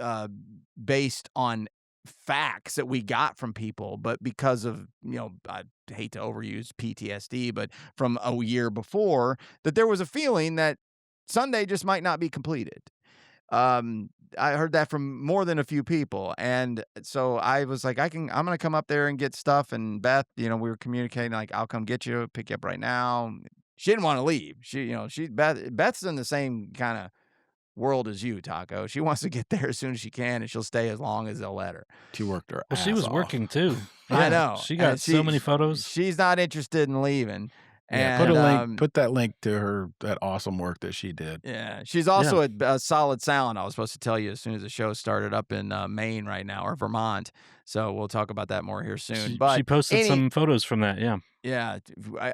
based on facts that we got from people, but because of, I hate to overuse PTSD, but from a year before, that there was a feeling that Sunday just might not be completed. I heard that from more than a few people, and so I was like, I'm gonna come up there and get stuff. And Beth, we were communicating like, I'll come get you, pick you up right now. She didn't want to leave. Beth's in the same kind of world as you, Taco. She wants to get there as soon as she can, and she'll stay as long as they'll let her. She worked her Well, she ass was off. working too. I Yeah, know, she and got so many photos. she's not interested in leaving, Yeah, and put that link to her that awesome work that she did. yeah, she's Yeah. also at Solid Sound. I was supposed to tell you as soon as the show started up in Maine right now, or Vermont. So we'll talk about that more here soon. She But posted some photos from that, yeah. yeah,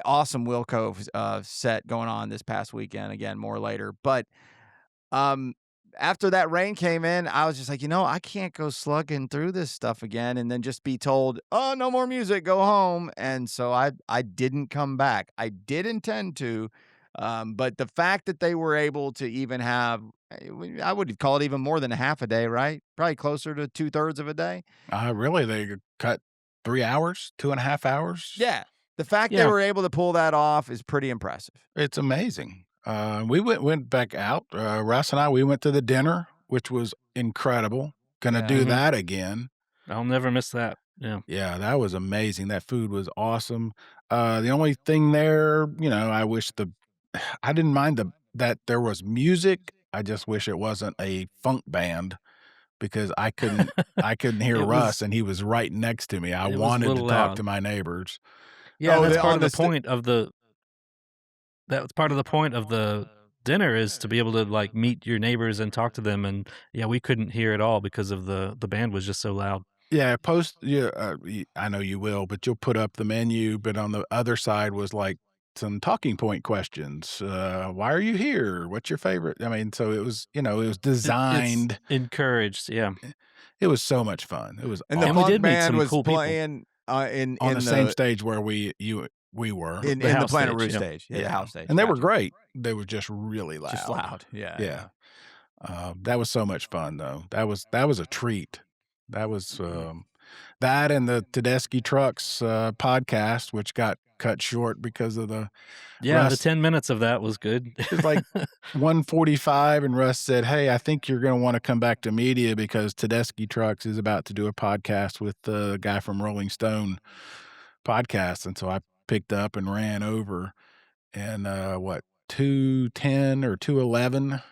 awesome Wilco set going on this past weekend. Again, more later. But um, after that rain came in, I was just like, I can't go slugging through this stuff again and then just be told, "Oh, no more music, go home." And so I didn't come back. I did intend to, but the fact that they were able to even have, I would call it even more than a half a day, right? Probably closer to 2/3 of a day. Really, they cut 3 hours, 2.5 hours? Yeah, the fact they Yeah. were able to pull that off is pretty impressive. It's amazing. We went back out, Russ and I, we went to the dinner, which was incredible. Gonna Yeah. do Mhm. that again. I'll never miss that. Yeah. Yeah, that was amazing. That food was awesome. The only thing there, I wish I didn't mind that there was music. I just wish it wasn't a funk band because I couldn't hear It Russ, was and he was right next to me. I it was a wanted to little talk to loud. my neighbors. Yeah, Oh, that's part on of the the point of the that was part of the point of the dinner is to be able to, like, meet your neighbors and talk to them, and, yeah, we couldn't hear at all because of the band was just so loud. Yeah, I know you will, but you'll put up the menu, but on the other side was, like, some talking point questions. "Why are you here? What's your favorite?" I mean, so it was It's designed. encouraged, yeah, It was so much fun. It was and the and we awesome. funk did meet band some was cool people. playing On the same stage where we were. in The the house Planet stage, Roost yeah. stage. Yeah, the house stage. And they were Gotcha. great. They were just really loud. Just loud. Yeah, Yeah. yeah. That was so much fun, though. That was a treat. That was, that and the Tedeschi Trucks, podcast, which got cut short because of the Yeah, the Russ. 10 minutes of that was good. It was like 1:45, and Russ said, "Hey, I think you're gonna wanna come back to media because Tedeschi Trucks is about to do a podcast with the guy from Rolling Stone podcast," and so I picked up and ran over, and, 2:10 or 2:11,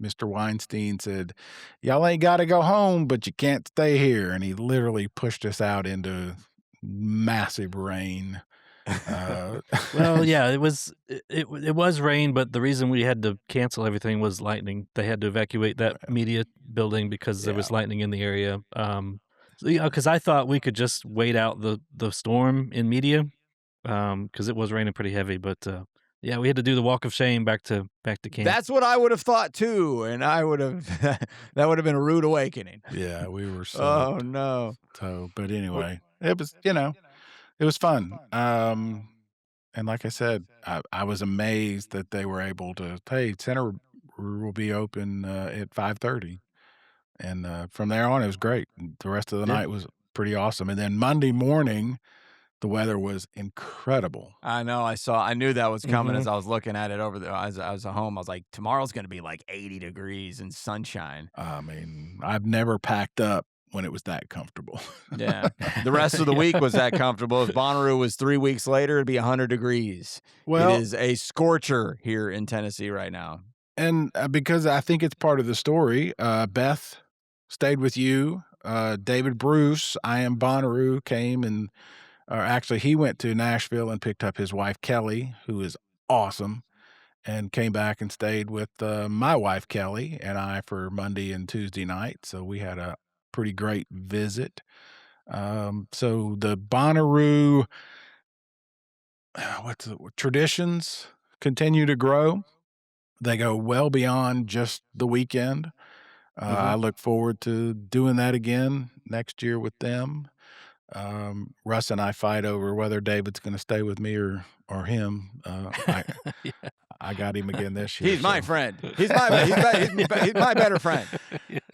Mr. Weinstein said, "Y'all ain't gotta go home, but you can't stay here," and he literally pushed us out into massive rain. Uh, Well, yeah, it was rain, but the reason we had to cancel everything was lightning. They had to evacuate that media building because there Yeah. was lightning in the area. So, because I thought we could just wait out the storm in media, because it was raining pretty heavy. But yeah, we had to do the walk of shame back to camp. That's what I would have thought too, and I would have that would have been a rude awakening. Yeah, we were Oh soaked. no. But anyway, it was fun. And like I said, I was amazed that they were able to, "Hey, center will be open, at 5:30." And, from there on, it was great. The rest of the Yeah. night was pretty awesome. And then Monday morning, the weather was incredible. I know. I knew that was coming as Mhm. I was looking at it over there. As I was at home, I was like, tomorrow's going to be like 80 degrees and sunshine. I mean, I've never packed up when it was that comfortable. Yeah. The rest of the week was that comfortable. If Bonnaroo was 3 weeks later, it'd be 100 degrees. It Well, is a scorcher here in Tennessee right now. and because I think it's part of the story, Beth stayed with you. David Bruce, I Am Bonnaroo, came and or actually, he went to Nashville and picked up his wife, Kelly, who is awesome, and came back and stayed with my wife, Kelly, and I for Monday and Tuesday night. So we had a pretty great visit. So the Bonnaroo, traditions continue to grow. They go well beyond just the weekend. I look forward to doing that again next year with them. Russ and I fight over whether David's going to stay with me or him. Yeah. I got him again this year. He's my so friend. He's my better friend.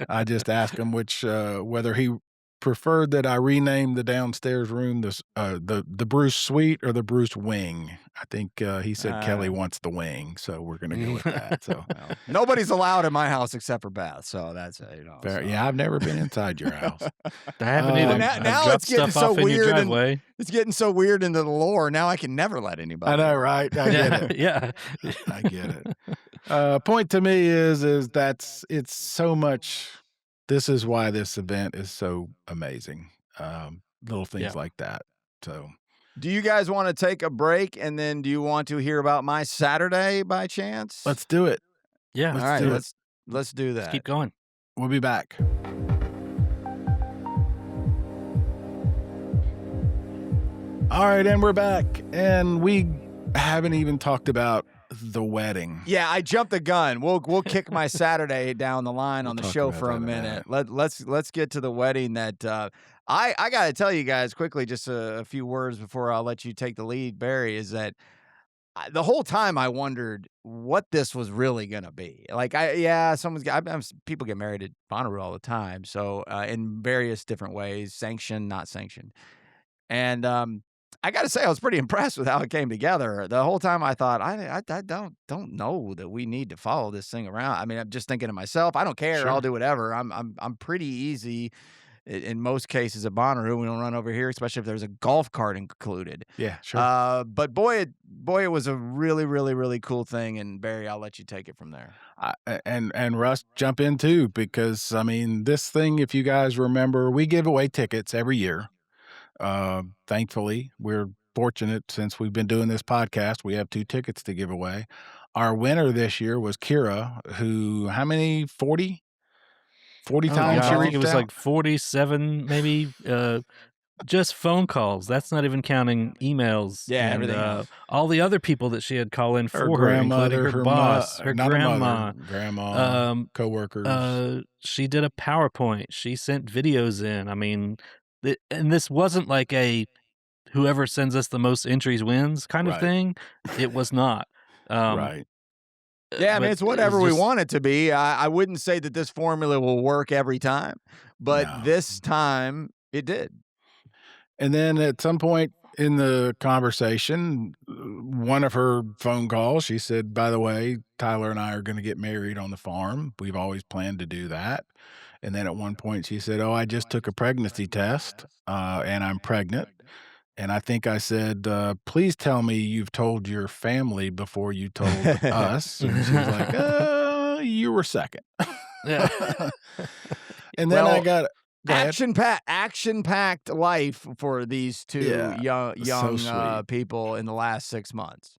I just asked him whether he preferred that I rename the downstairs room the Bruce Suite or the Bruce Wing. I think he said Kelly wants the wing, so we're going to go with that. So Well, nobody's allowed in my house except for Beth, so that's fair. So. Yeah, I've never been inside your house. I haven't either. Now- I've now dropped it's getting stuff so off in your weird and- driveway. It's getting so weird into the lore. Now I can never let anybody. I know, right? I get it. Yeah. I get it. Point to me is it's so much. This is why this event is so amazing. Little things Yeah. like that. So Do you guys want to take a break, and then do you want to hear about my Saturday by chance? let's do it. Yeah. All let's right, do it. let's do that. Let's keep going. We'll be back. All right, and we're back, and we haven't even talked about the wedding. Yeah, I jumped the gun. We'll kick my Saturday down the line on the talk show about for that a in a minute. Let's get to the wedding that I got to tell you guys quickly, just a few words before I'll let you take the lead, Barry, is that the whole time I wondered what this was really gonna be. Like, people get married at Bonnaroo all the time, so in various different ways, sanctioned, not sanctioned, and I got to say I was pretty impressed with how it came together. The whole time I thought I don't know that we need to follow this thing around. I mean, I'm just thinking to myself, I don't care, Sure. I'll do whatever. I'm pretty easy. In most cases at Bonnaroo, we don't run over here, especially if there's a golf cart included. Yeah, sure. But boy, it was a really, really, really cool thing. And Barry, I'll let you take it from there. And Russ, jump in too, because I mean, this thing, if you guys remember, we give away tickets every year. Thankfully, we're fortunate since we've been doing this podcast. We have 2 tickets to give away. Our winner this year was Kira, who, how many? 40 Oh, times God, she I think reached it was out? like 47, maybe. Just phone calls. That's not even counting emails. Yeah, and, everything else. all the other people that she had call in Her for grandmother, including her boss, her not grandma. a mother, grandma, coworkers. She did a PowerPoint. She sent videos in. I mean, and this wasn't like a whoever sends us the most entries wins kind of Right. thing. It was not. Right. Yeah, I mean, but it's it was whatever we just- want it to be. I wouldn't say that this formula will work every time, but No. this time it did. And then at some point in the conversation, one of her phone calls, she said, by the way, Tyler and I are going to get married on the farm. We've always planned to do that. And then at one point she said, oh, I just took a pregnancy test and I'm pregnant. And I think I said, please tell me you've told your family before you told us. And she was like, you were second. Yeah. And then I Well, got go ahead. Action-packed life for these two Yeah, young so sweet. people in the last 6 months.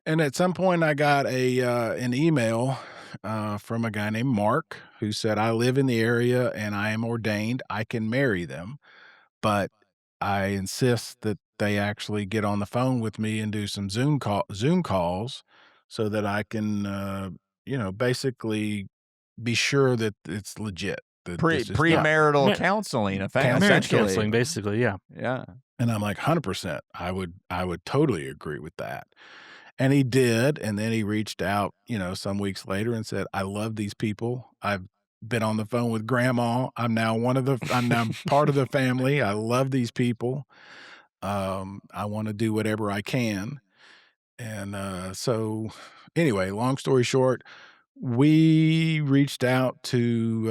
And at some point, I got an email from a guy named Mark who said, I live in the area and I am ordained. I can marry them, but I insist that they actually get on the phone with me and do some Zoom calls so that I can, basically be sure that it's legit. That this is not- Premarital Ma- counseling, Marriage essentially. counseling, basically. Yeah. Yeah. And I'm like, 100%. I would totally agree with that. And he did. And then he reached out, some weeks later and said, I love these people. I've been on the phone with grandma. I'm now part of the family. I love these people. I want to do whatever I can. And so anyway, long story short, We reached out to,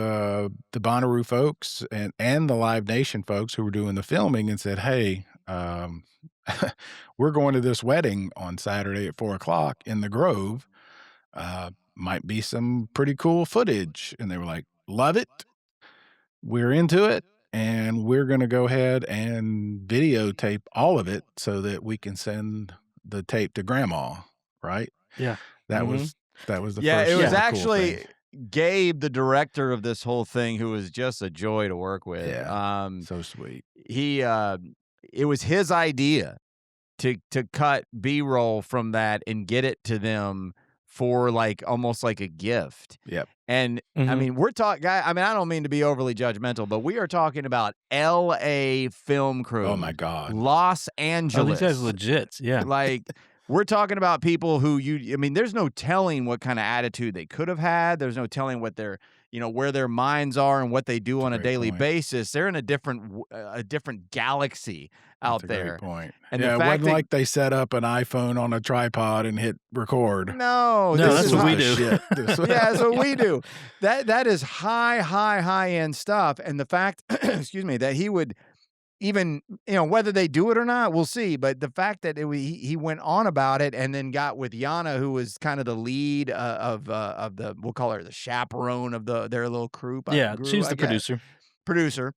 the Bonnaroo folks and the Live Nation folks who were doing the filming and said, "Hey, we're going to this wedding on Saturday at 4 o'clock in the Grove. Might be some pretty cool footage." And they were like, "Love it. We're into it, and we're gonna go ahead and videotape all of it so that we can send the tape to grandma," right? Yeah. That Mhm. was that was the Yeah, first it was cool actually thing. Gabe, the director of this whole thing, who was just a joy to work with. Yeah, so sweet. He it was his idea to cut B-roll from that and get it to them for like almost like a gift. Yep. And I Mhm. mean, we're talking, I mean, I don't mean to be overly judgmental, but we are talking about LA film crew, Oh my god. Los Oh, Angeles. these guys are legit. Yeah. Like, we're talking about people who I mean, there's no telling what kind of attitude they could have had. There's no telling what their, where their minds are and what they do on a great daily point. basis. They're in a different galaxy out That's a there. great point. And Yeah, the it fact wasn't that like they set up an iPhone on a tripod and hit record. no, No, this that's is what we high- do. Shit. This- Yeah, that's what we do. That is high end stuff. And the fact, excuse me, that he would even, whether they do it or not, we'll see. But the fact that he went on about it and then got with Yana, who was kind of the lead of the, we'll call her the chaperone of their little crew. Yeah, Crew, she's I the guess. Producer.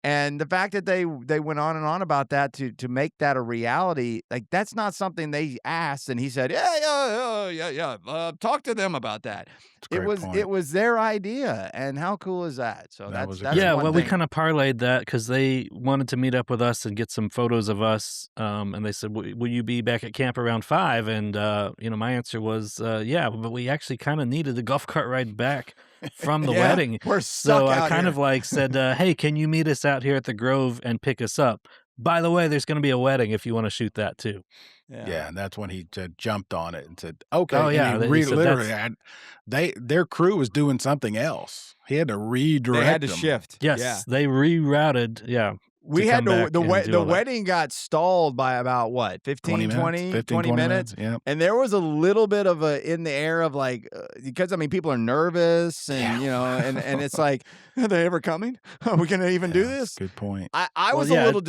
And the fact that they went on and on about that to make that a reality, like that's not something they asked. And he said, yeah. Talk to them about that. It's a great point. It was their idea, and how cool is that? So That was a that's great Yeah, one well, we thing. kind of parlayed that because they wanted to meet up with us and get some photos of us. And they said, "Will you be back at camp around 5?" And my answer was, "Yeah," but we actually kind of needed the golf cart ride back from the Yeah, wedding. we're stuck So I out kind here. of like said, "Hey, can you meet us out here at the Grove and pick us up? By the way, there's going to be a wedding if you want to shoot that too." Yeah, and that's when he jumped on it and said, "Okay." Oh And yeah, he he said literally that's had their crew was doing something else. He had to redirect They had to them. shift. yes, Yeah. they rerouted. Yeah, We to had come to back and do the all that. wedding got stalled by about what, 20 15, minutes, 20, 15, 20 20 minutes. minutes. Yep. And there was a little bit of a in the air of like because I mean people are nervous and and it's like, are they ever coming? Are we gonna even do Yeah, this? good point. I Well, was yeah. a little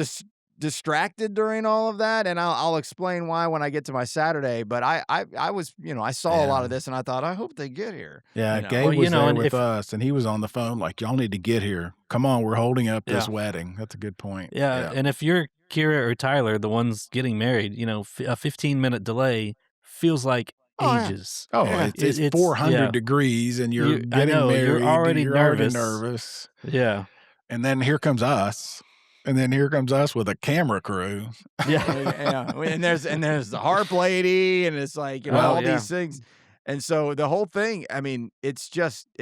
distracted during all of that, and I'll explain why when I get to my Saturday. But I was I saw a lot of this, and I thought I hope they get here. Yeah, you know. Gabe Well, was there and with if us, and he was on the phone like, "Y'all need to get here. Come on, we're holding up this Yeah. wedding." That's a good point. Yeah, and if you're Kira or Tyler, the ones getting married, a 15-minute delay feels like Oh, yeah. ages. Oh, Yeah. it's It's 400 yeah. degrees, and you're I getting know, married. you're already nervous. nervous. Yeah. And then here comes us. And then here comes us with a camera crew. Yeah. And there's the harp lady, and it's like Oh, all yeah. these things, and so the whole thing. I mean, it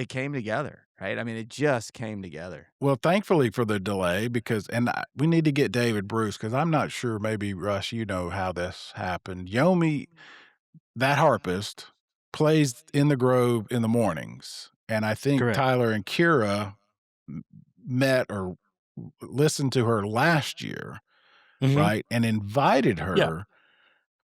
came together, right? I mean, it just came together. Well, thankfully for the delay, because we need to get David Bruce, because I'm not sure. Maybe Russ, you know how this happened. Yomi, that harpist, plays in the Grove in the mornings, and I think Correct. Tyler and Kira met or listened to her last year, Mhm. right, and invited her. Yeah.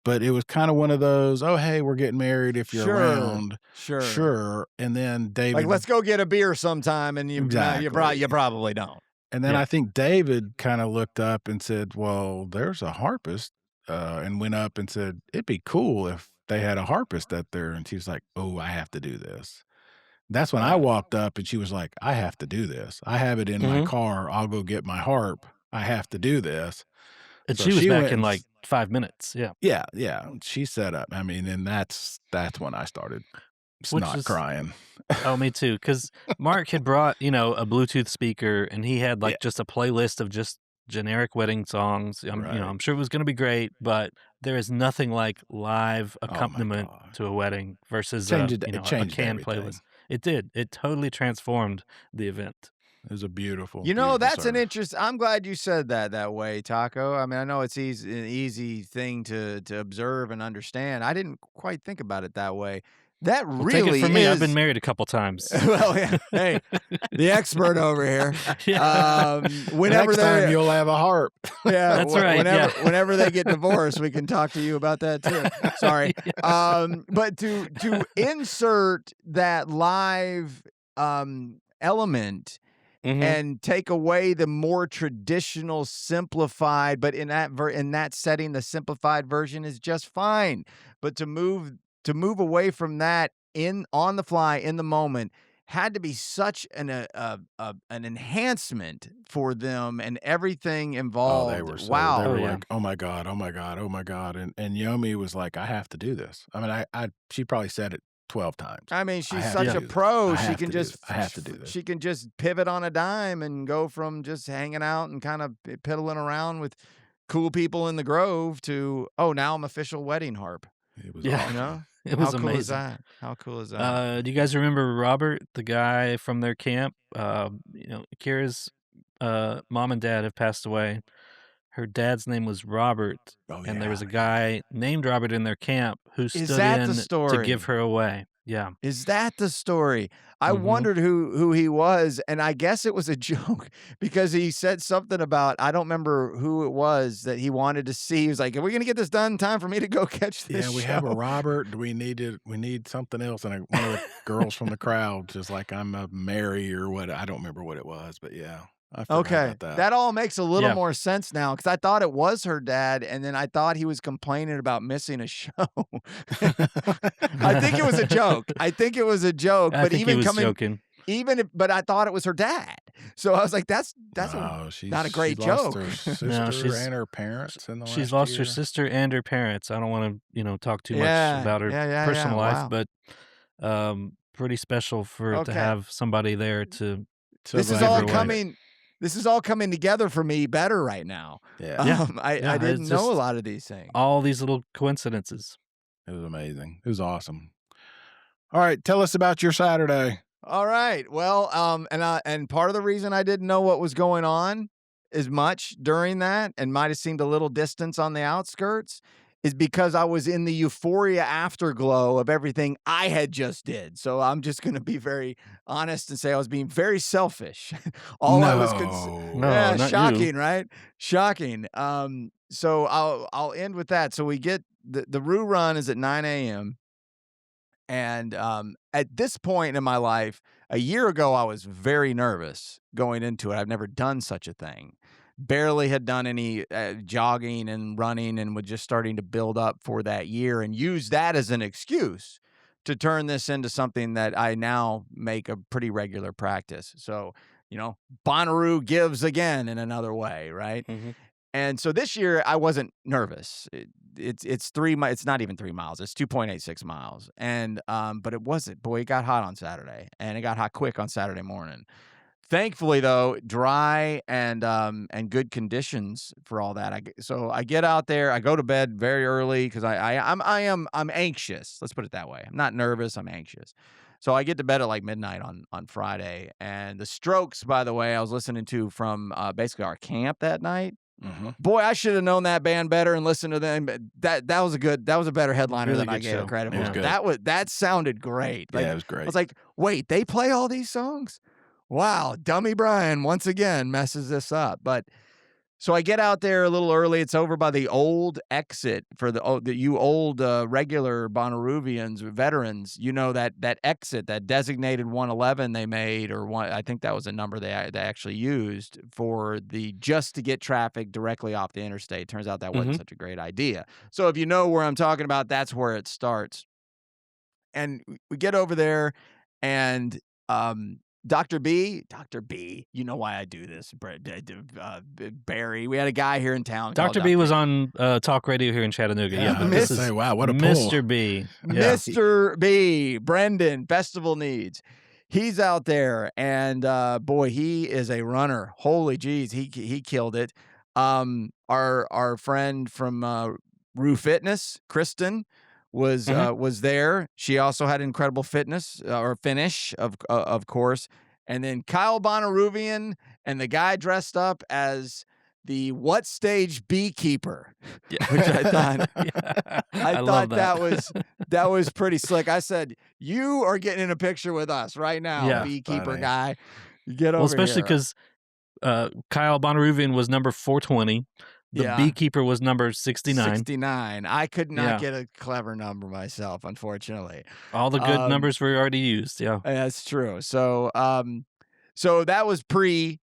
But it was kind of one of those, "Oh, hey, we're getting married if you're around." Sure. Sure. And then David, Like, let's go get a beer sometime, and you Exactly. probably don't. and then Yeah. I think David kind of looked up and said, "Well, there's a harpist," and went up and said, "It'd be cool if they had a harpist up there." And she was like, "Oh, I have to do this." That's when I walked up, and she was like, "I have to do this. I have it in my Mhm. car. I'll go get my harp. I have to do this." And So she was she back went in and like 5 minutes. Yeah. Yeah. She set up. I mean, and that's when I started Which not is- crying. Oh, me too. Because Mark had brought, a Bluetooth speaker, and he had like just a playlist of just generic wedding songs. Right. I'm sure it was going to be great, but there is nothing like live accompaniment God. to a wedding versus It a changed canned everything. playlist. It did. It totally transformed the event. It was a beautiful, That's beautiful an service. interest. I'm glad you said that way, Taco. I mean, I know it's an easy thing to observe and understand. I didn't quite think about it that way. That Well, take it really from me, I've been is. married a couple times. Well, yeah. Hey, the expert over here. Yeah. Whenever Next time they're you'll have a harp. yeah, That's right, whenever yeah. whenever they get divorced, we can talk to you about that too. Sorry. But to insert that live element Mhm. and take away the more traditional simplified, but in that setting, the simplified version is just fine. But to move away from that on the fly in the moment had to be such an enhancement for them and everything Oh, they involved. were they Oh, Wow. were yeah. like, "Oh my god, oh my god, oh my god," and Yomi was like, "I have to do this." I mean, she probably said it 12 times. I mean, "I she's have to such a do this. pro. I She have can to do just this. I have to do this." she can just pivot on a dime and go from just hanging out and kind of piddling around with cool people in the Grove to, oh, now I'm official wedding harp. It was Yeah. You awesome. know? It How was cool is amazing. that? How cool is that? Do you guys remember Robert, the guy from their camp? Kira's mom and dad have passed away. Her dad's name was Robert, Oh, and there was yeah, a yeah. guy named Robert in their camp who Is stood that the in to give story? her away. Yeah. Is that the story? I Mhm. wondered who he was, and I guess it was a joke because he said something about, I don't remember who it was that he wanted to see. He was like, "Are we gonna get this done in time for me to go catch this Yeah, we have a show?" Robert. We need something else, and one of the girls from the crowd, just like, "I'm a Mary," or what, I don't remember what it was, but yeah, I forgot Okay, about that. that all makes a little Yeah. more sense now because I thought it was her dad, and then I thought he was complaining about missing a show. I think it was a joke. I think it was a joke, I but think he even was coming joking. but I thought it was her dad. So I was like, that's No, not a she great lost joke. her No, sister and her parents in the she's last lost her year. sister and her parents. I don't wanna, talk too much Yeah, about her yeah, yeah, yeah, personal life, wow. but, pretty special for to Okay. have somebody there to So This is glad give her all we got away. it. coming this is all coming together for me better right now. Yeah, Yeah. I Yeah, didn't it's know a just lot of these things. all these little coincidences. it was amazing. It was awesome. All right, tell us about your Saturday. All right. Well, and part of the reason I didn't know what was going on as much during that and might have seemed a little distance on the outskirts is because I was in the euphoria afterglow of everything I had just did. So I'm just going to be very honest and say I was being very selfish. All I was No. No, yeah, not you. shocking, right? Shocking. So I'll end with that. So we get the Roo Run is at 9 a.m. And at this point in my life, a year ago, I was very nervous going into it. I've never done such a thing. Barely had done any jogging and running and was just starting to build up for that year and use that as an excuse to turn this into something that I now make a pretty regular practice. So, Bonnaroo gives again in another way, right? Mhm. And so this year I wasn't nervous. It's not even 3 miles. It's 2.86 miles. And but it wasn't. Boy, it got hot on Saturday, and it got hot quick on Saturday morning. Thankfully, though, dry and good conditions for all that. So I get out there. I go to bed very early because I'm anxious. Let's put it that way. I'm not nervous. I'm anxious. So I get to bed at like midnight on Friday. And the Strokes, by the way, I was listening to from basically our camp that night. Mhm. Boy, I should have known that band better and listened to them. But that was a better headliner Really than I good gave it show. credit It was for. Yeah. good. That sounded great. Yeah, Like it was I great. was like, wait, they play all these songs? Wow, dummy Bryan once again messes this up. But so I get out there a little early. It's over by the old exit for you old regular Bonnaroovians, veterans. You know that exit, that designated 111 they made, or one. I think that was a number they actually used for just to get traffic directly off the interstate. Turns out that wasn't Mhm. such a great idea. So if you know where I'm talking about, that's where it starts. And we get over there, and Dr. B, you know why I do this, Barry. We had a guy here in town called Dr. B Dr. was on, talk radio here in Chattanooga, Yeah, yeah, I but was this gonna Miss say, is wow, what a pull. Mr. B. Yeah. Mr. B, Brendan, Festival Needs. He's out there, and boy, he is a runner. Holy jeez, he killed it. Our friend from Roo Fitness, Kristen, Mhm. was there. She also had incredible fitness or finish, of course. And then Kyle Bonnaroovian and the guy dressed up as the What Stage Beekeeper, Yeah. which I thought Yeah. I I love thought that. that was pretty slick. I said, "You are getting in a picture with us right now, Yeah. That's beekeeper funny. guy. Get Well, over especially here." 'cause, Kyle Bonnaroo was number 420. The Yeah. beekeeper was number 69. 69. I could not Yeah. get a clever number myself, unfortunately. All the good Um, numbers were already used, yeah. that's true. So that was pre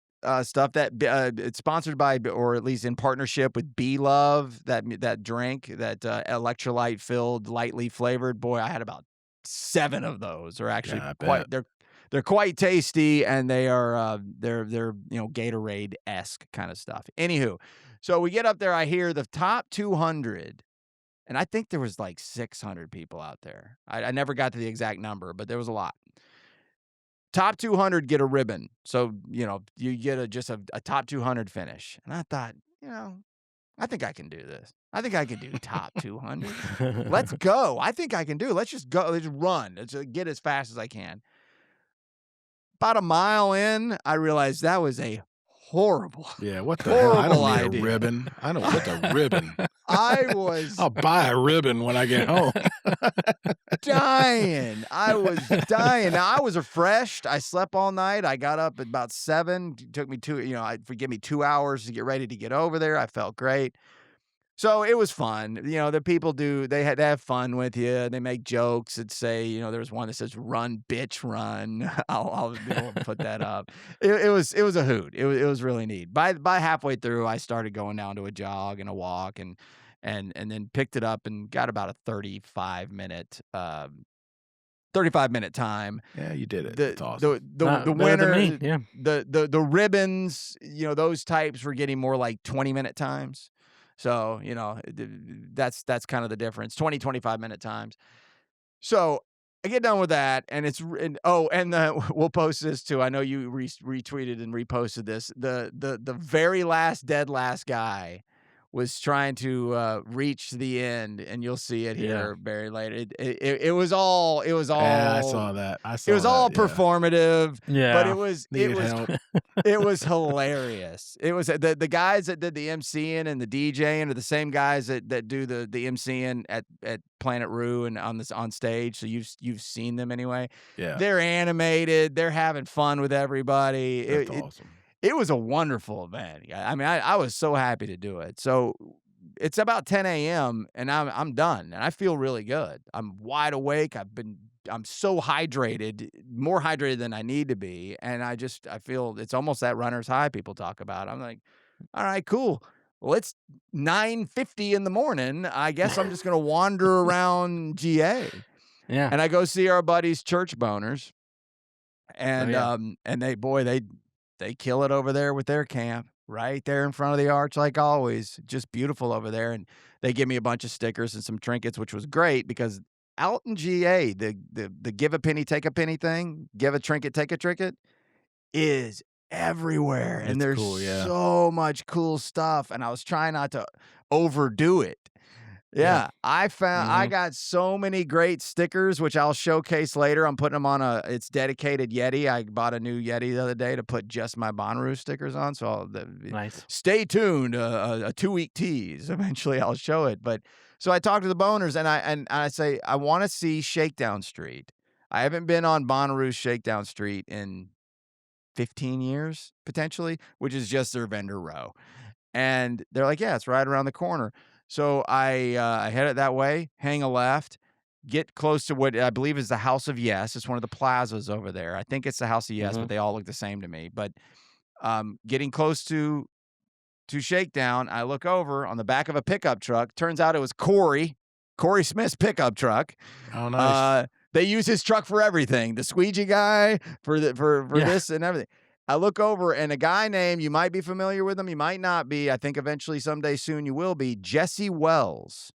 stuff that it's sponsored by, or at least in partnership with Bee Love, that drink, that electrolyte filled, lightly flavored. Boy, I had about 7 of those. They're actually Yeah, I bet. they're quite tasty, and they are they're Gatorade esque kind of stuff. Anywho, so we get up there. I hear the top 200. And I think there was like 600 people out there. I never got to the exact number, but there was a lot. Top 200 get a ribbon. So, you get just a top 200 finish. And I thought, I think I can do this. I think I can do top 200. Let's go. I think I can do it. Let's just go. Let's run. Let's get as fast as I can. About a mile in, I realized that was a horrible, Yeah, what the hell? I horrible don't need idea. a ribbon. I don't what's a ribbon? I was I'll buy a ribbon when I get home. dying. I was dying. Now, I was refreshed. I slept all night. I got up at about 7. It took me forgive me 2 hours to get ready to get over there. I felt great. So it was fun. The people they have fun with you. They make jokes that say, there's one that says "Run, bitch, run." I'll put that up. It was a hoot. It was really neat. By halfway through, I started going down to a jog and a walk, and then picked it up and got about a 35-minute 35-minute time. Yeah, you did it. The That's awesome. the Better winner, than me, yeah. the ribbons, those types were getting more like 20-minute times. So, that's kind of the difference. 25-minute times. So I get done with that, and we'll post this too. I know you retweeted and reposted this. The very last dead last guy was trying to reach the end, and you'll see it here very later. It was all Yeah, I saw that. it was all yeah. performative, Yeah. but it was Needed help. it was hilarious. It was the guys that did the MCing and the DJing are the same guys that do the MCing at Planet Roo and on stage. So you've seen them anyway. Yeah. They're animated. They're having fun with everybody. That's awesome. It was a wonderful event. I mean, I was so happy to do it. So it's about 10 a.m. and I'm done, and I feel really good. I'm wide awake. I'm so hydrated, more hydrated than I need to be, and I feel it's almost that runner's high people talk about. I'm like, all right, cool. Well, it's 9:50 in the morning. I guess I'm just gonna wander around GA. Yeah. And I go see our buddies Church Boners, and yeah. and they kill it over there with their camp right there in front of the arch, like always. Just beautiful over there. And they give me a bunch of stickers and some trinkets, which was great because out in GA, the give a penny, take a penny thing, give a trinket, take a trinket, is everywhere. And It's there's cool, yeah. so much cool stuff. And I was trying not to overdo it. Yeah, I got so many great stickers, which I'll showcase later. I'm putting them on it's dedicated Yeti. I bought a new Yeti the other day to put just my Bonnaroo stickers on. So Nice. Stay tuned. A 2-week tease. Eventually, I'll show it. But so I talked to the boners, and I say I want to see Shakedown Street. I haven't been on Bonnaroo's Shakedown Street in 15 years potentially, which is just their vendor row. And they're like, yeah, it's right around the corner. So I head it that way, hang a left, get close to what I believe is the House of Yes. It's one of the plazas over there. I think it's the House of Yes, but they all look the same to me. But getting close to Shakedown, I look over on the back of a pickup truck. Turns out it was Corey Smith's pickup truck. Oh, nice. They use his truck for everything. The squeegee guy for this and everything. I look over, and a guy named, you might be familiar with him, you might not be. I think eventually someday soon you will be. Jesse Wells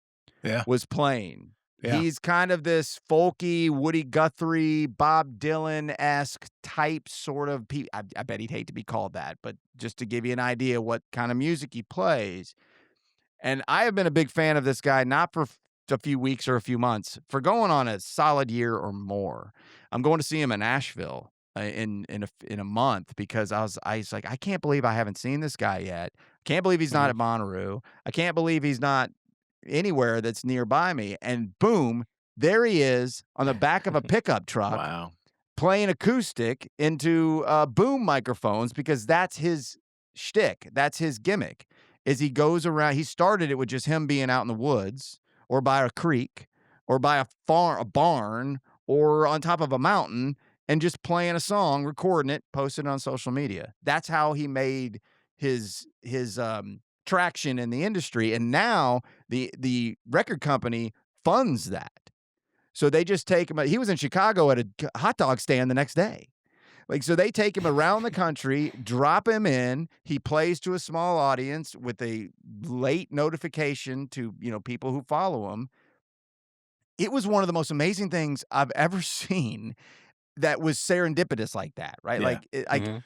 was playing. Yeah. He's kind of this folky, Woody Guthrie, Bob Dylan-esque type sort of I bet he'd hate to be called that, but just to give you an idea what kind of music he plays. And I have been a big fan of this guy, not for a few weeks or a few months, for going on a solid year or more. I'm going to see him in Nashville in a month because I was like, I can't believe I haven't seen this guy yet. Can't believe he's not Mhm. at Bonnaroo. I can't believe he's not anywhere that's nearby me. And boom, there he is on the back of a pickup truck Wow. playing acoustic into boom microphones because that's his shtick. That's his gimmick. Is he goes around? He started it with just him being out in the woods or by a creek or by a barn or on top of a mountain and just playing a song, recording it, posting it on social media. That's how he made his traction in the industry. And now the record company funds that. So they just take him. He was in Chicago at a hot dog stand the next day. Like, so they take him around the country, drop him in. He plays to a small audience with a late notification to, people who follow him. It was one of the most amazing things I've ever seen that was serendipitous like that, right? Yeah. Like, Mhm.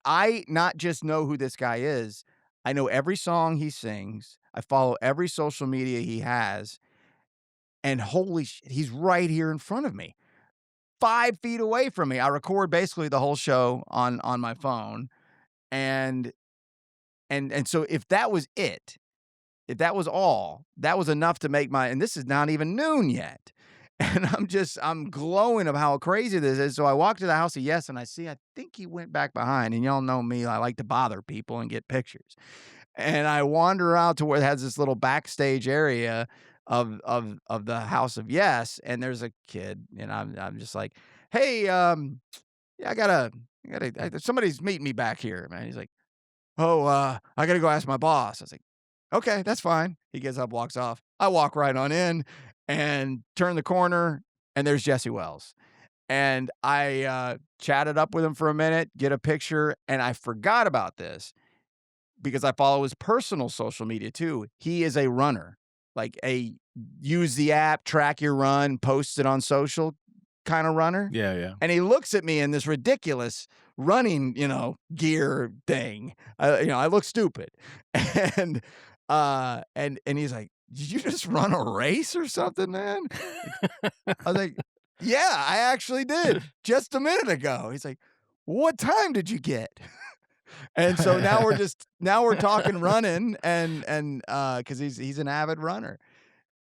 I not just know who this guy is, I know every song he sings. I follow every social media he has, and holy shit, he's right here in front of me. 5 feet away from me. I record basically the whole show on my phone, and so if that was it, if that was all, that was enough to make my and this is not even noon yet. And I'm glowing of how crazy this is. So I walk to the house of Yes, and I think he went back behind, and y'all know me, I like to bother people and get pictures. And I wander out to where it has this little backstage area of the House of Yes, and there's a kid, and I'm just like, "Hey, yeah, somebody's meeting me back here, man." He's like, "Oh, I gotta go ask my boss." I was like, "Okay, that's fine." He gets up, walks off. I walk right on in and turn the corner, and there's Jesse Wells. And I chatted up with him for a minute, get a picture, and I forgot about this because I follow his personal social media too. He is a runner, like a use the app, track your run, post it on social kind of runner. Yeah, yeah. And he looks at me in this ridiculous running, gear thing. I look stupid. And he's like, "Did you just run a race or something, man?" I was like, "Yeah, I actually did just a minute ago." He's like, "What time did you get?" And so now we're talking running because he's an avid runner.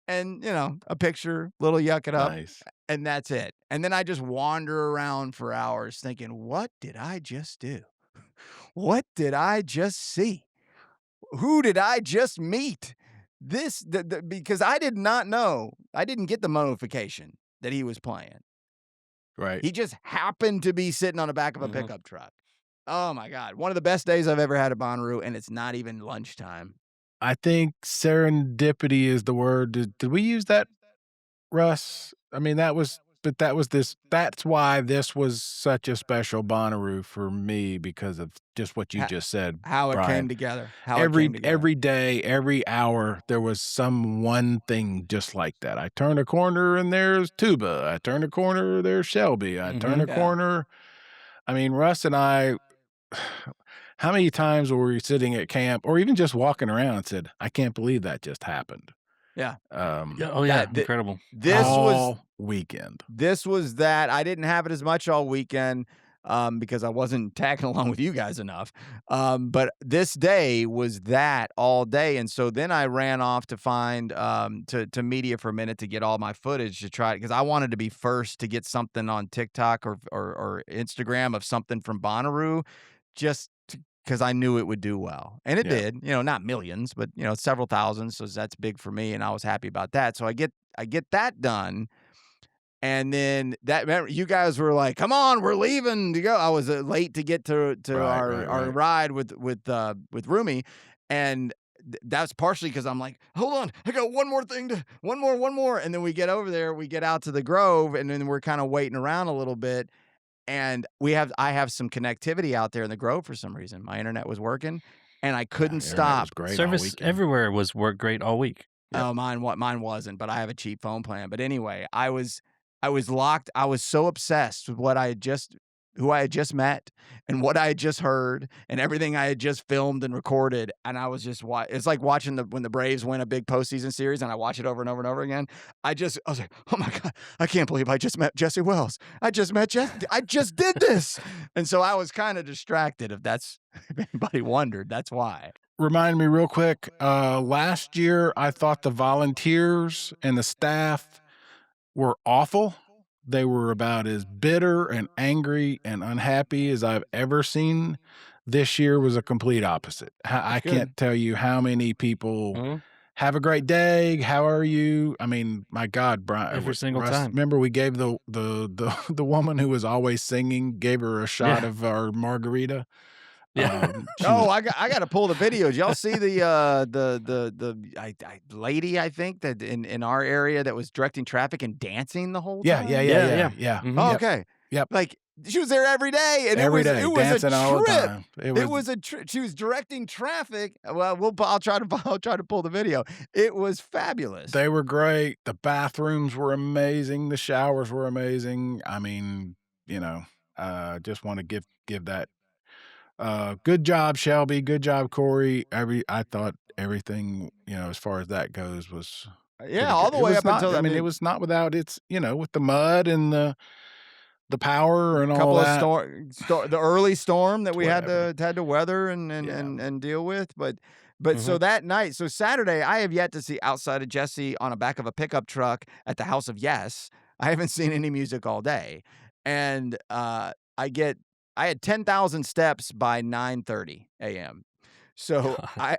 And, a picture, little yuck it up, Nice. and that's it. And then I just wander around for hours thinking, "What did I just do? What did I just see? Who did I just meet?" Because I did not know. I didn't get the notification that he was playing. Right. He just happened to be sitting on the back of a Mhm. pickup truck. Oh my god, one of the best days I've ever had at Bonnaroo, and it's not even lunchtime. I think serendipity is the word. Did we use that, Russ? I mean, that's why this was such a special Bonnaroo for me because of just what you Ha just said, how it Bryan. came together, how it came together. Every day, every hour, there was some one thing just like that. I turn a corner and there's tuba. I turn a corner, there's Shelby. I turn a Mhm. Yeah, corner. I mean, Russ and I, how many times were we sitting at camp or even just walking around and said, "I can't believe that just happened." yeah. Yeah, oh, yeah, That th incredible. this was All weekend. this was that. I didn't have it as much all weekend, because I wasn't tagging along with you guys enough. But this day was that all day, and so then I ran off to find, to media for a minute to get all my footage to try because I wanted to be first to get something on TikTok or Instagram of something from Bonnaroo, just because I knew it would do well, and it Yeah. did. Not millions, but several thousands. So that's big for me, and I was happy about that. So I get that done, and then remember, you guys were like, "Come on, we're leaving to go." I was late to get to Right, our right, our right. ride with Roomy, and that's partially because I'm like, "Hold on, I got one more thing to one more," and then we get over there, we get out to the Grove, and then we're kind of waiting around a little bit, and I have some connectivity out there in the Grove for some reason. My internet was working, and I Yeah, couldn't internet was stop. great all Service weekend. everywhere worked great all week. Yep. Oh, mine wasn't, but I have a cheap phone plan. But anyway, I was locked. I was so obsessed with what I had just who I had just met and what I had just heard and everything I had just filmed and recorded. And I was just it's like watching when the Braves win a big postseason series and I watch it over and over and over again. I was like, oh my God, I can't believe I just met Jesse Wells. I just met I just did this. And so I was kind of distracted. If anybody wondered, that's why. Remind me real quick. Last year, I thought the volunteers and the staff were awful. They were about as bitter and angry and unhappy as I've ever seen. This year was a complete opposite. I can't tell you how many people have a great day. How are you? I mean, my God, Brian, Every single Russ, time. remember we gave the woman who was always singing, gave her a shot of our margarita. Yeah. I got to pull the video. Did y'all see the lady, I think, that in our area that was directing traffic and dancing the whole time? Yeah. Mhm. Oh, okay. Yep. Like she was there every day, and Every it day, was dancing a all the trip. time. It was a trip. She was directing traffic. Well, I'll try to pull the video. It was fabulous. They were great. The bathrooms were amazing. The showers were amazing. I mean, just want to give that. Good job, Shelby. Good job, Corey. I thought everything, as far as that goes, was all the way up until that. I mean, it was not without its, with the mud and the power and all couple that. of the early storm that we had to weather and Yeah. deal with, but so that night, so Saturday, I have yet to see outside of Jesse on the back of a pickup truck at the House of Yes. I haven't seen any music all day, and I had 10,000 steps by 9:30 a.m. So God.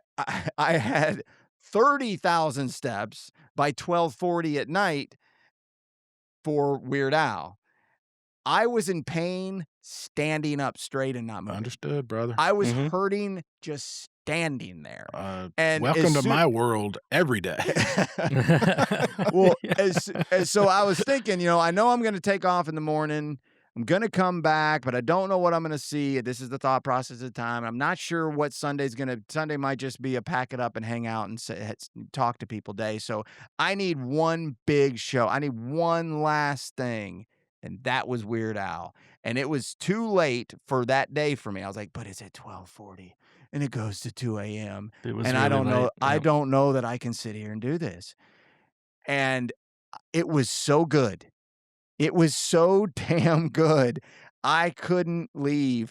I had 30,000 steps by 12:40 at night for Weird Al. I was in pain standing up straight and not moving. Understood, brother. I was hurting just standing there. And welcome to my world every day. Well, so I was thinking, I know I'm going to take off in the morning. I'm going to come back, but I don't know what I'm going to see. This is the thought process at the time. I'm not sure what Sunday might just be a pack it up and hang out and talk to people day. So I need one big show. I need one last thing. And that was Weird Al. And it was too late for that day for me. I was like, but it's at 12:40 and it goes to 2 a.m. It was And really I don't know. late. I Yep. don't know that I can sit here and do this. And it was so good. It was so damn good. I couldn't leave.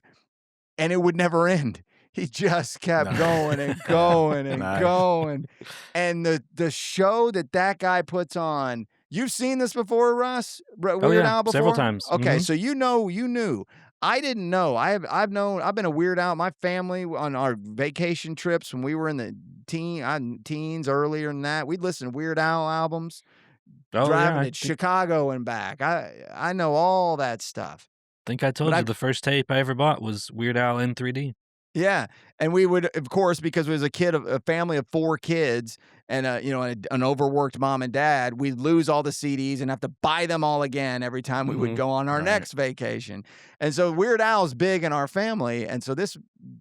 And it would never end. He just kept going and going and going. And the show that guy puts on, you've seen this before, Russ? Weird Al before? Several times. Okay, so you knew. I didn't know. I've been a Weird Al. My family on our vacation trips when we were in the teens earlier than that, we'd listen to Weird Al albums. Driving to Chicago and back. I know all that stuff. I think I told you the first tape I ever bought was Weird Al in 3D. Yeah, and we would, of course, because it was a family of 4 kids and an overworked mom and dad, we'd lose all the CDs and have to buy them all again every time we would go on our next vacation. And so Weird Al's big in our family, and so this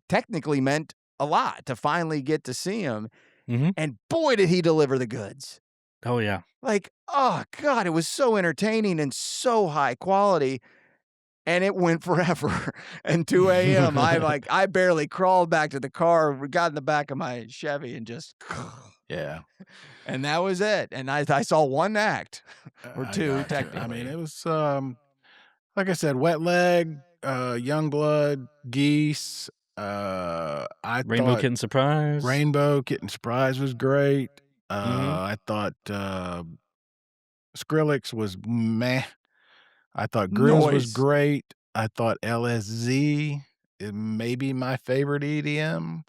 technically meant a lot to finally get to see him. And boy, did he deliver the goods. Oh, yeah. Like, oh, God, it was so entertaining and so high quality. And it went forever. And 2 a.m., I barely crawled back to the car, got in the back of my Chevy and just. Yeah. And that was it. And I saw one act or two, technically. I mean, it was, like I said, Wet Leg, Youngblood, Geese. Rainbow Kitten Surprise. Rainbow Kitten Surprise was great. I thought Skrillex was meh. I thought GRiZ was great. I thought LSZ is maybe my favorite EDM.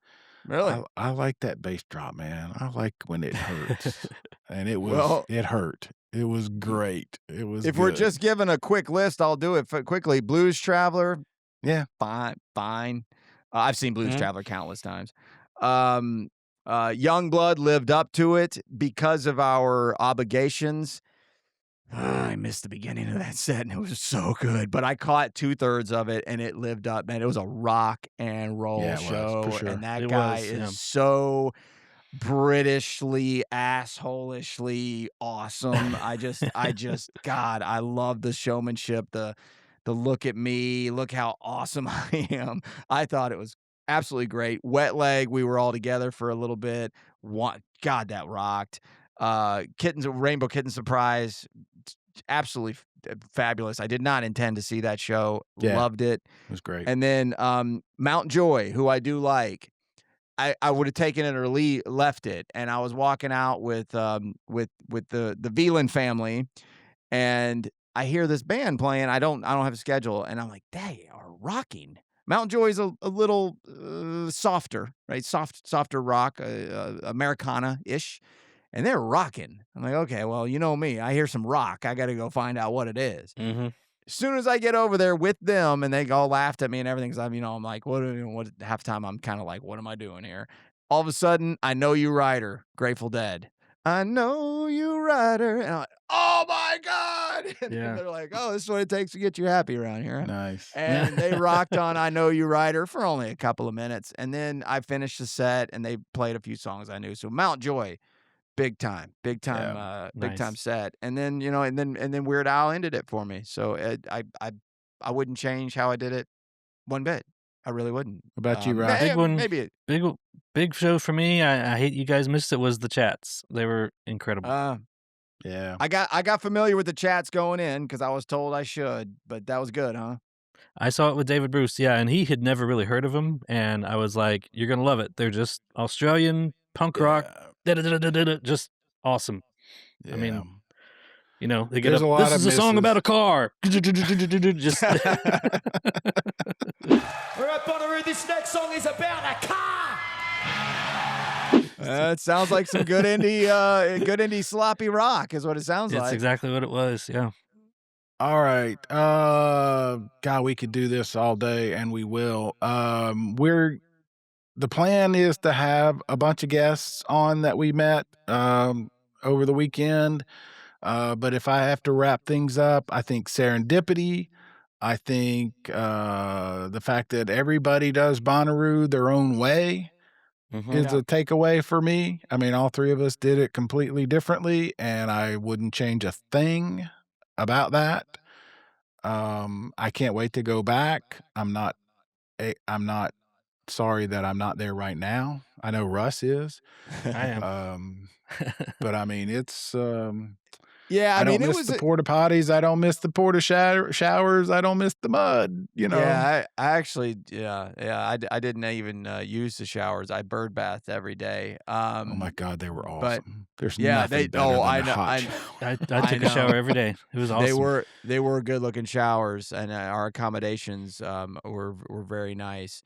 Really? I like that bass drop, man. I like when it hurts. And it was it hurt. It was great. It was If we're just giving a quick list, I'll do it quickly. Blues Traveler. Yeah. Fine. I've seen Blues Traveler countless times. Youngblood lived up to it because of our obligations. I missed the beginning of that set, and it was so good. But I caught 2/3 of it, and it lived up. Man, it was a rock and roll show. For sure. And that guy is so Britishly, assholishly awesome. I just, God, I love the showmanship, the the look at me, look how awesome I am. I thought it was absolutely great. Wet Leg, we were all together for a little bit. God, that rocked. Rainbow Kitten Surprise, absolutely fabulous. I did not intend to see that show. Yeah, Loved it. it was great. And then Mount Joy, who I do like. I would have taken it or left it, and I was walking out with the Veland family, and I hear this band playing. I don't have a schedule, and I'm like, they are rocking. Mount Joy's a little softer, right? Softer rock, Americana ish, and they're rocking. I'm like, okay, well, you know me. I hear some rock. I got to go find out what it is. Mm-hmm. As soon as I get over there with them and they all laughed at me and everything, because I'm like, what half the time I'm kind of like, what am I doing here? All of a sudden, I Know You Rider, Grateful Dead. I know you rider. And I'm like, oh my God. And then they're like, oh, this is what it takes to get you happy around here. Huh? Nice. And they rocked on I Know You Rider for only a couple of minutes. And then I finished the set and they played a few songs I knew. So Mount Joy. Big time Nice. set, and then and then Weird Al ended it for me. So I wouldn't change how I did it one bit. I really wouldn't. What about you, Rob? Big one. Maybe. Big show for me. I hate you guys missed it. Was the chats? They were incredible. Yeah, I got familiar with the chats going in because I was told I should, but that was good, huh? I saw it with David Bruce, yeah, and he had never really heard of them, and I was like, "You're gonna love it. They're just Australian punk rock, just awesome." yeah. I mean, they get There's up. a lot This of is a song misses. about a car. Just All right, Bonnaroo, this next song is about a car. It sounds like some good indie sloppy rock is what it sounds it's like. exactly what it was. Yeah. All right. God, we could do this all day, and we will. The plan is to have a bunch of guests on that we met over the weekend. But if I have to wrap things up, I think serendipity. I think the fact that everybody does Bonnaroo their own way is a takeaway for me. I mean, all three of us did it completely differently, and I wouldn't change a thing about that. I can't wait to go back. I'm not sorry that I'm not there right now. I know Russ is. I am. But I mean, it's Yeah, I don't miss the porta potties. I don't miss the porta showers. I don't miss the mud. Yeah, I actually, I didn't even use the showers. I bird bathed every day. Oh my God, they were awesome. There's yeah, nothing better than I a know, hot I took a shower every day. It was awesome. They were good looking showers, and our accommodations were very nice.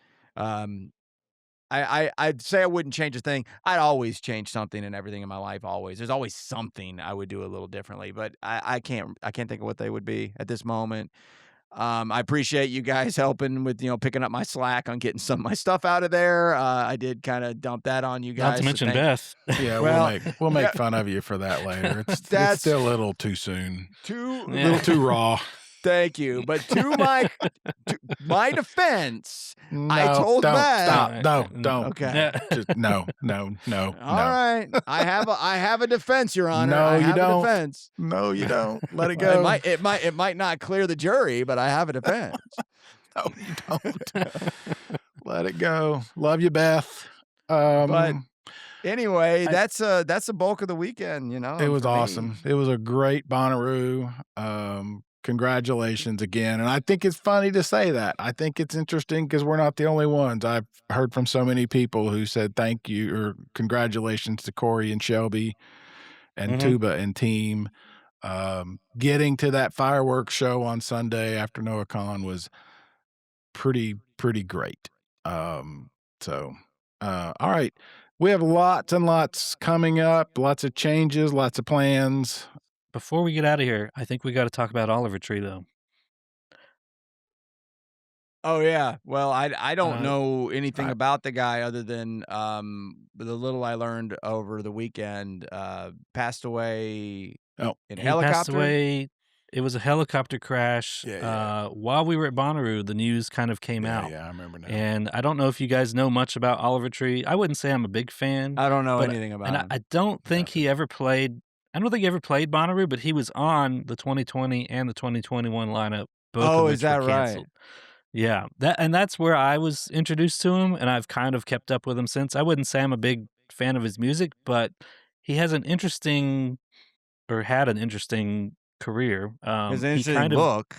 I'd say I wouldn't change a thing. I'd always change something and everything in my life. Always, there's always something I would do a little differently, but I can't think of what they would be at this moment. I appreciate you guys helping with picking up my slack on getting some of my stuff out of there. I did kind of dump that on you guys. Not to mention Beth. Yeah, we'll make fun of you for that later. It's still a little too soon. A little too raw. Thank you. But to my defense, No, I told don't, Matt. Stop. No, don't. Okay. Just, no. All right. I have a defense, Your Honor. No, I you have don't. A defense. No, you don't. Let it go. It might not clear the jury, but I have a defense. No, you don't. Let it go. Love you, Beth. But anyway, that's the bulk of the weekend. It was awesome. It was a great Bonnaroo. Congratulations again. And I think it's funny to say that. I think it's interesting because we're not the only ones. I've heard from so many people who said thank you or congratulations to Corey and Shelby and Tuba and team. Getting to that fireworks show on Sunday after Noah Kahan was pretty great. All right. We have lots and lots coming up, lots of changes, lots of plans. Before we get out of here, I think we got to talk about Oliver Tree, though. Oh yeah. Well, I don't know anything about the guy other than the little I learned over the weekend. Passed away in a helicopter. Passed away. It was a helicopter crash. Yeah. While we were at Bonnaroo, the news kind of came out. Yeah, I remember now. And I don't know if you guys know much about Oliver Tree. I wouldn't say I'm a big fan. I don't know anything about him. I don't think he ever played. I don't think he ever played Bonnaroo, but he was on the 2020 and the 2021 lineup both of Oh, is which were that right? canceled. Yeah, that's where I was introduced to him, and I've kind of kept up with him since. I wouldn't say I'm a big fan of his music, but he has an interesting or had an interesting career. It's an He interesting kind of look,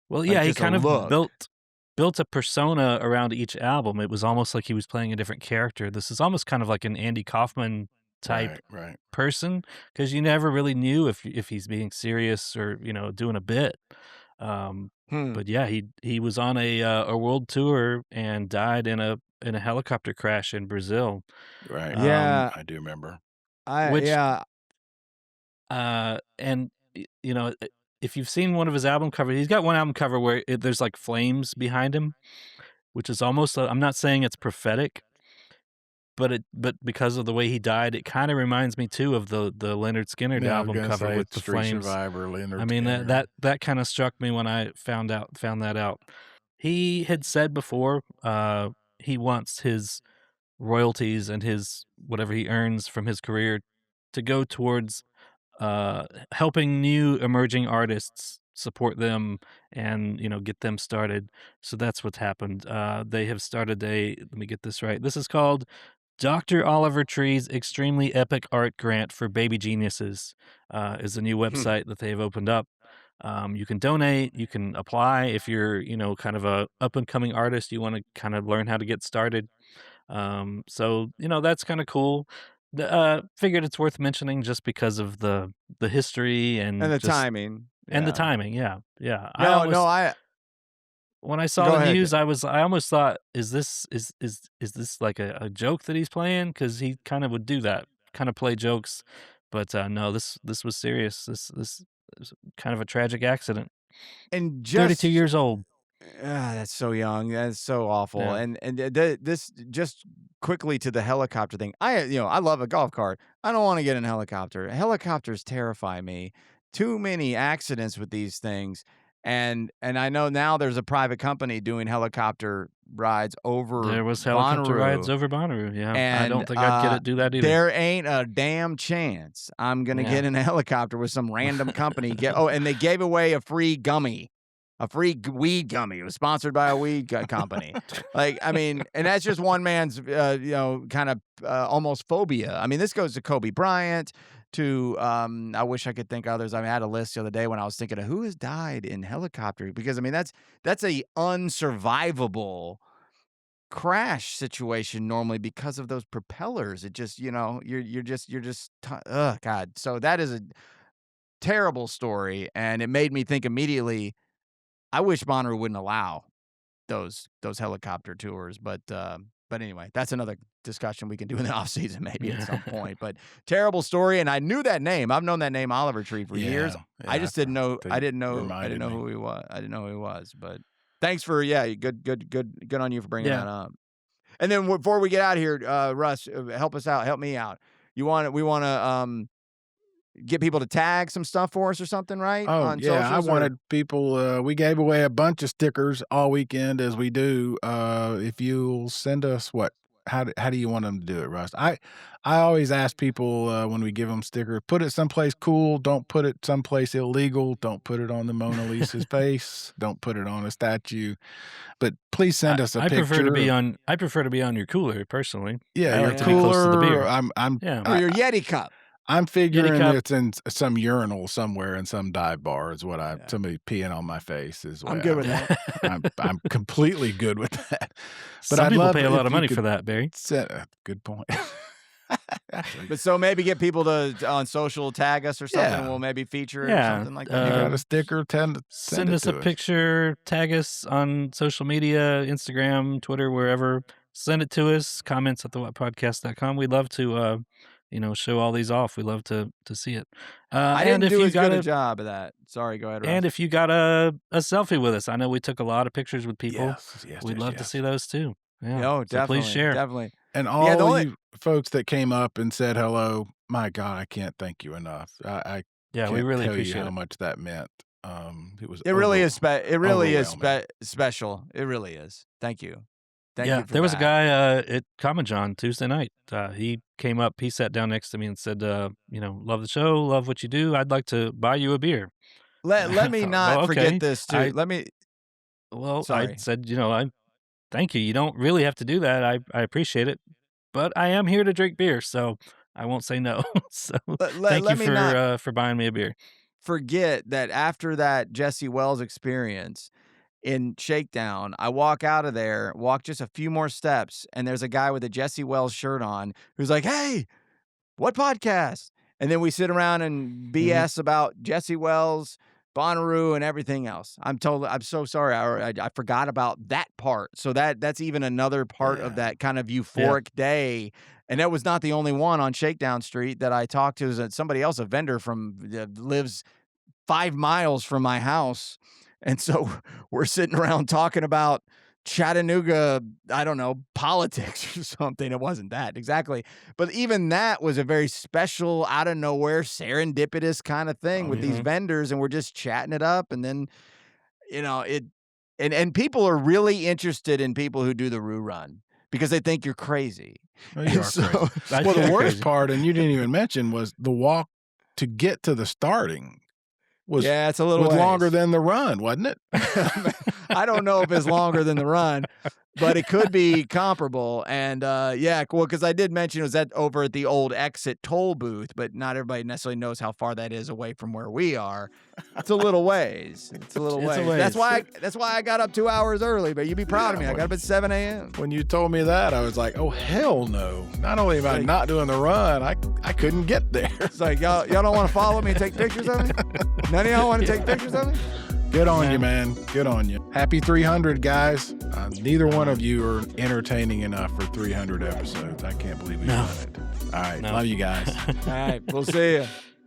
well, like yeah, he just a kind of look. built a persona around each album. It was almost like he was playing a different character. This is almost kind of like an Andy Kaufman type Right. person because you never really knew if he's being serious or doing a bit. Um, Hmm. but yeah, he was on a world tour and died in a helicopter crash in Brazil. Right. Um, Yeah, I do remember. which yeah. and if you've seen one of his album covers, he's got one album cover where there's like flames behind him, which is almost. I'm not saying it's prophetic, but because of the way he died, it kind of reminds me too of the Leonard Skinner Yeah, I was album gonna cover say with it's the Street flames. Survivor, I Leonard mean Skinner. that kind of struck me when I found that out. He had said before he wants his royalties and his whatever he earns from his career to go towards helping new emerging artists support them and get them started. So that's what's happened. They have started let me get this right. This is called Dr. Oliver Tree's Extremely Epic Art Grant for Baby Geniuses is a new Hmm. website that they've opened up. You can donate, you can apply if you're, kind of a up and coming artist, you want to kind of learn how to get started. So that's kind of cool. Figured it's worth mentioning just because of the history And and the just timing. and the Yeah. timing. Yeah, yeah. I No, almost I when I saw go the ahead. news, I almost thought, is this like a joke that he's playing? Because he kind of would do that, kind of play jokes. But no, this was serious. This is kind of a tragic accident. And 32 just years old. that's so young. That's so awful. Yeah, And this just quickly to the helicopter thing. I love a golf cart. I don't want to get in a helicopter. Helicopters terrify me. Too many accidents with these things. And I know now there's a private company doing helicopter rides over there was helicopter rides Bonnaroo. over Bonnaroo. Yeah, I And don't think I'd get it do that either. there ain't a damn chance I'm gonna Yeah. get in a helicopter with some random company. And they gave away a free gummy, a free weed gummy. It was sponsored by a weed company. Like, I mean, and that's just one man's, kind of almost phobia. I mean, this goes to Kobe Bryant. To I wish I could think others. I had a list the other day when I was thinking of who has died in helicopter because I mean that's a unsurvivable crash situation normally because of those propellers. It just, oh God. So that is a terrible story. And it made me think immediately, I wish Bonnaroo wouldn't allow those helicopter tours. But anyway, that's another discussion we can do in the off season maybe at some point. But terrible story. And I knew that name. I've known that name Oliver Tree for years. I just didn't know I didn't know who he was. I didn't know who he was. But thanks for good on you for bringing Yeah. that up. And then before we get out of here, Russ, help us out. Help me out. We want to get people to tag some stuff for us or something, right? Oh, On yeah, I socials. wanted people, we gave away a bunch of stickers all weekend as we do. If you'll send us how do you want them to do it, Russ? I always ask people, when we give them stickers, put it someplace cool, don't put it someplace illegal, don't put it on the Mona Lisa's face, don't put it on a statue, but please send us a I prefer to picture be of on. I prefer to be on your cooler personally. yeah, I your like to be close to the cooler, beer. I'm Yeah, or your Yeti cup. I'm Yeti figuring cup. it's in some urinal somewhere in some dive bar is what Yeah. somebody peeing on my face is I'm what good with that. I'm completely good with that. But Some I'd people love pay a lot if of you money could for that, Barry. good point. Actually, But so maybe get people to on social tag us or something, and yeah. we'll maybe feature it or Yeah, something like You got that. a sticker, send send it us a to us. picture, tag us on social media, Instagram, Twitter, wherever. Send it to us. Comments at thewhatpodcast.com. We'd love to, show all these off. We love to see it. I And didn't if do you as got good a a job of that. Sorry, go ahead, Russ. and if you got a selfie with us, I know we took a lot of pictures with people. Yes, We'd love to see yes. those too. Yeah. Oh, So please definitely, share. definitely. And Yeah, the all only you folks that came up and said hello, my God, I can't thank you enough. I Yeah, we can't really tell you appreciate how it. much that meant. It was it really is overwhelming. special. It really is. Thank you. Thank Yeah, you for there was a that. guy at Common John Tuesday night. He came up, he sat down next to me and said, love the show, love what you do. I'd like to buy you a beer. Let me not Well, forget okay. this too. Let me. Well, I Sorry. said, I thank you. You don't really have to do that. I appreciate it, but I am here to drink beer, so I won't say no. So thank you Let me not for buying me a beer. forget that after that Jesse Wells experience in Shakedown, I walk out of there, walk just a few more steps, and there's a guy with a Jesse Wells shirt on who's like, "Hey, what podcast?" And then we sit around and Mhm. BS about Jesse Wells, Bonnaroo, and everything else. I'm so sorry. I forgot about that part. So that's even another part of Yeah. that kind of Yeah. euphoric day. And that was not the only one on Shakedown Street that I talked to. Is somebody else, a vendor from lives 5 miles from my house. And so we're sitting around talking about Chattanooga, I don't know, politics or something. It wasn't that exactly. But even that was a very special, out of nowhere, serendipitous kind of thing Oh, with these yeah. Mhm. vendors. And we're just chatting it up. And then, it, and people are really interested in people who do the Roo Run because they think you're crazy. Oh, you And are crazy. so, I Well, think the you're worst crazy. part, and you didn't even mention, was the walk to get to the starting was yeah, it's a little longer ways. than the run, wasn't it? I don't know if it's longer than the run, but it could be comparable. And yeah, cool. Because I did mention it was over at the old exit toll booth, but not everybody necessarily knows how far that is away from where we are. It's a little ways. It's a little It's a ways. That's ways. why. That's why I got up 2 hours early. But you'd be proud of Yeah, me. I got up at 7 a.m. when you told me that, I was like, "Oh hell no!" Not only am I Like- not doing the run, I couldn't get there. It's like y'all don't want to follow me and take pictures of me. None of y'all want to take pictures of me. Good on you, man. Good on you. Happy 300, guys. Neither one of you are entertaining enough for 300 episodes. I can't believe we've No. done it. All right, No. love you guys. All right, we'll see you.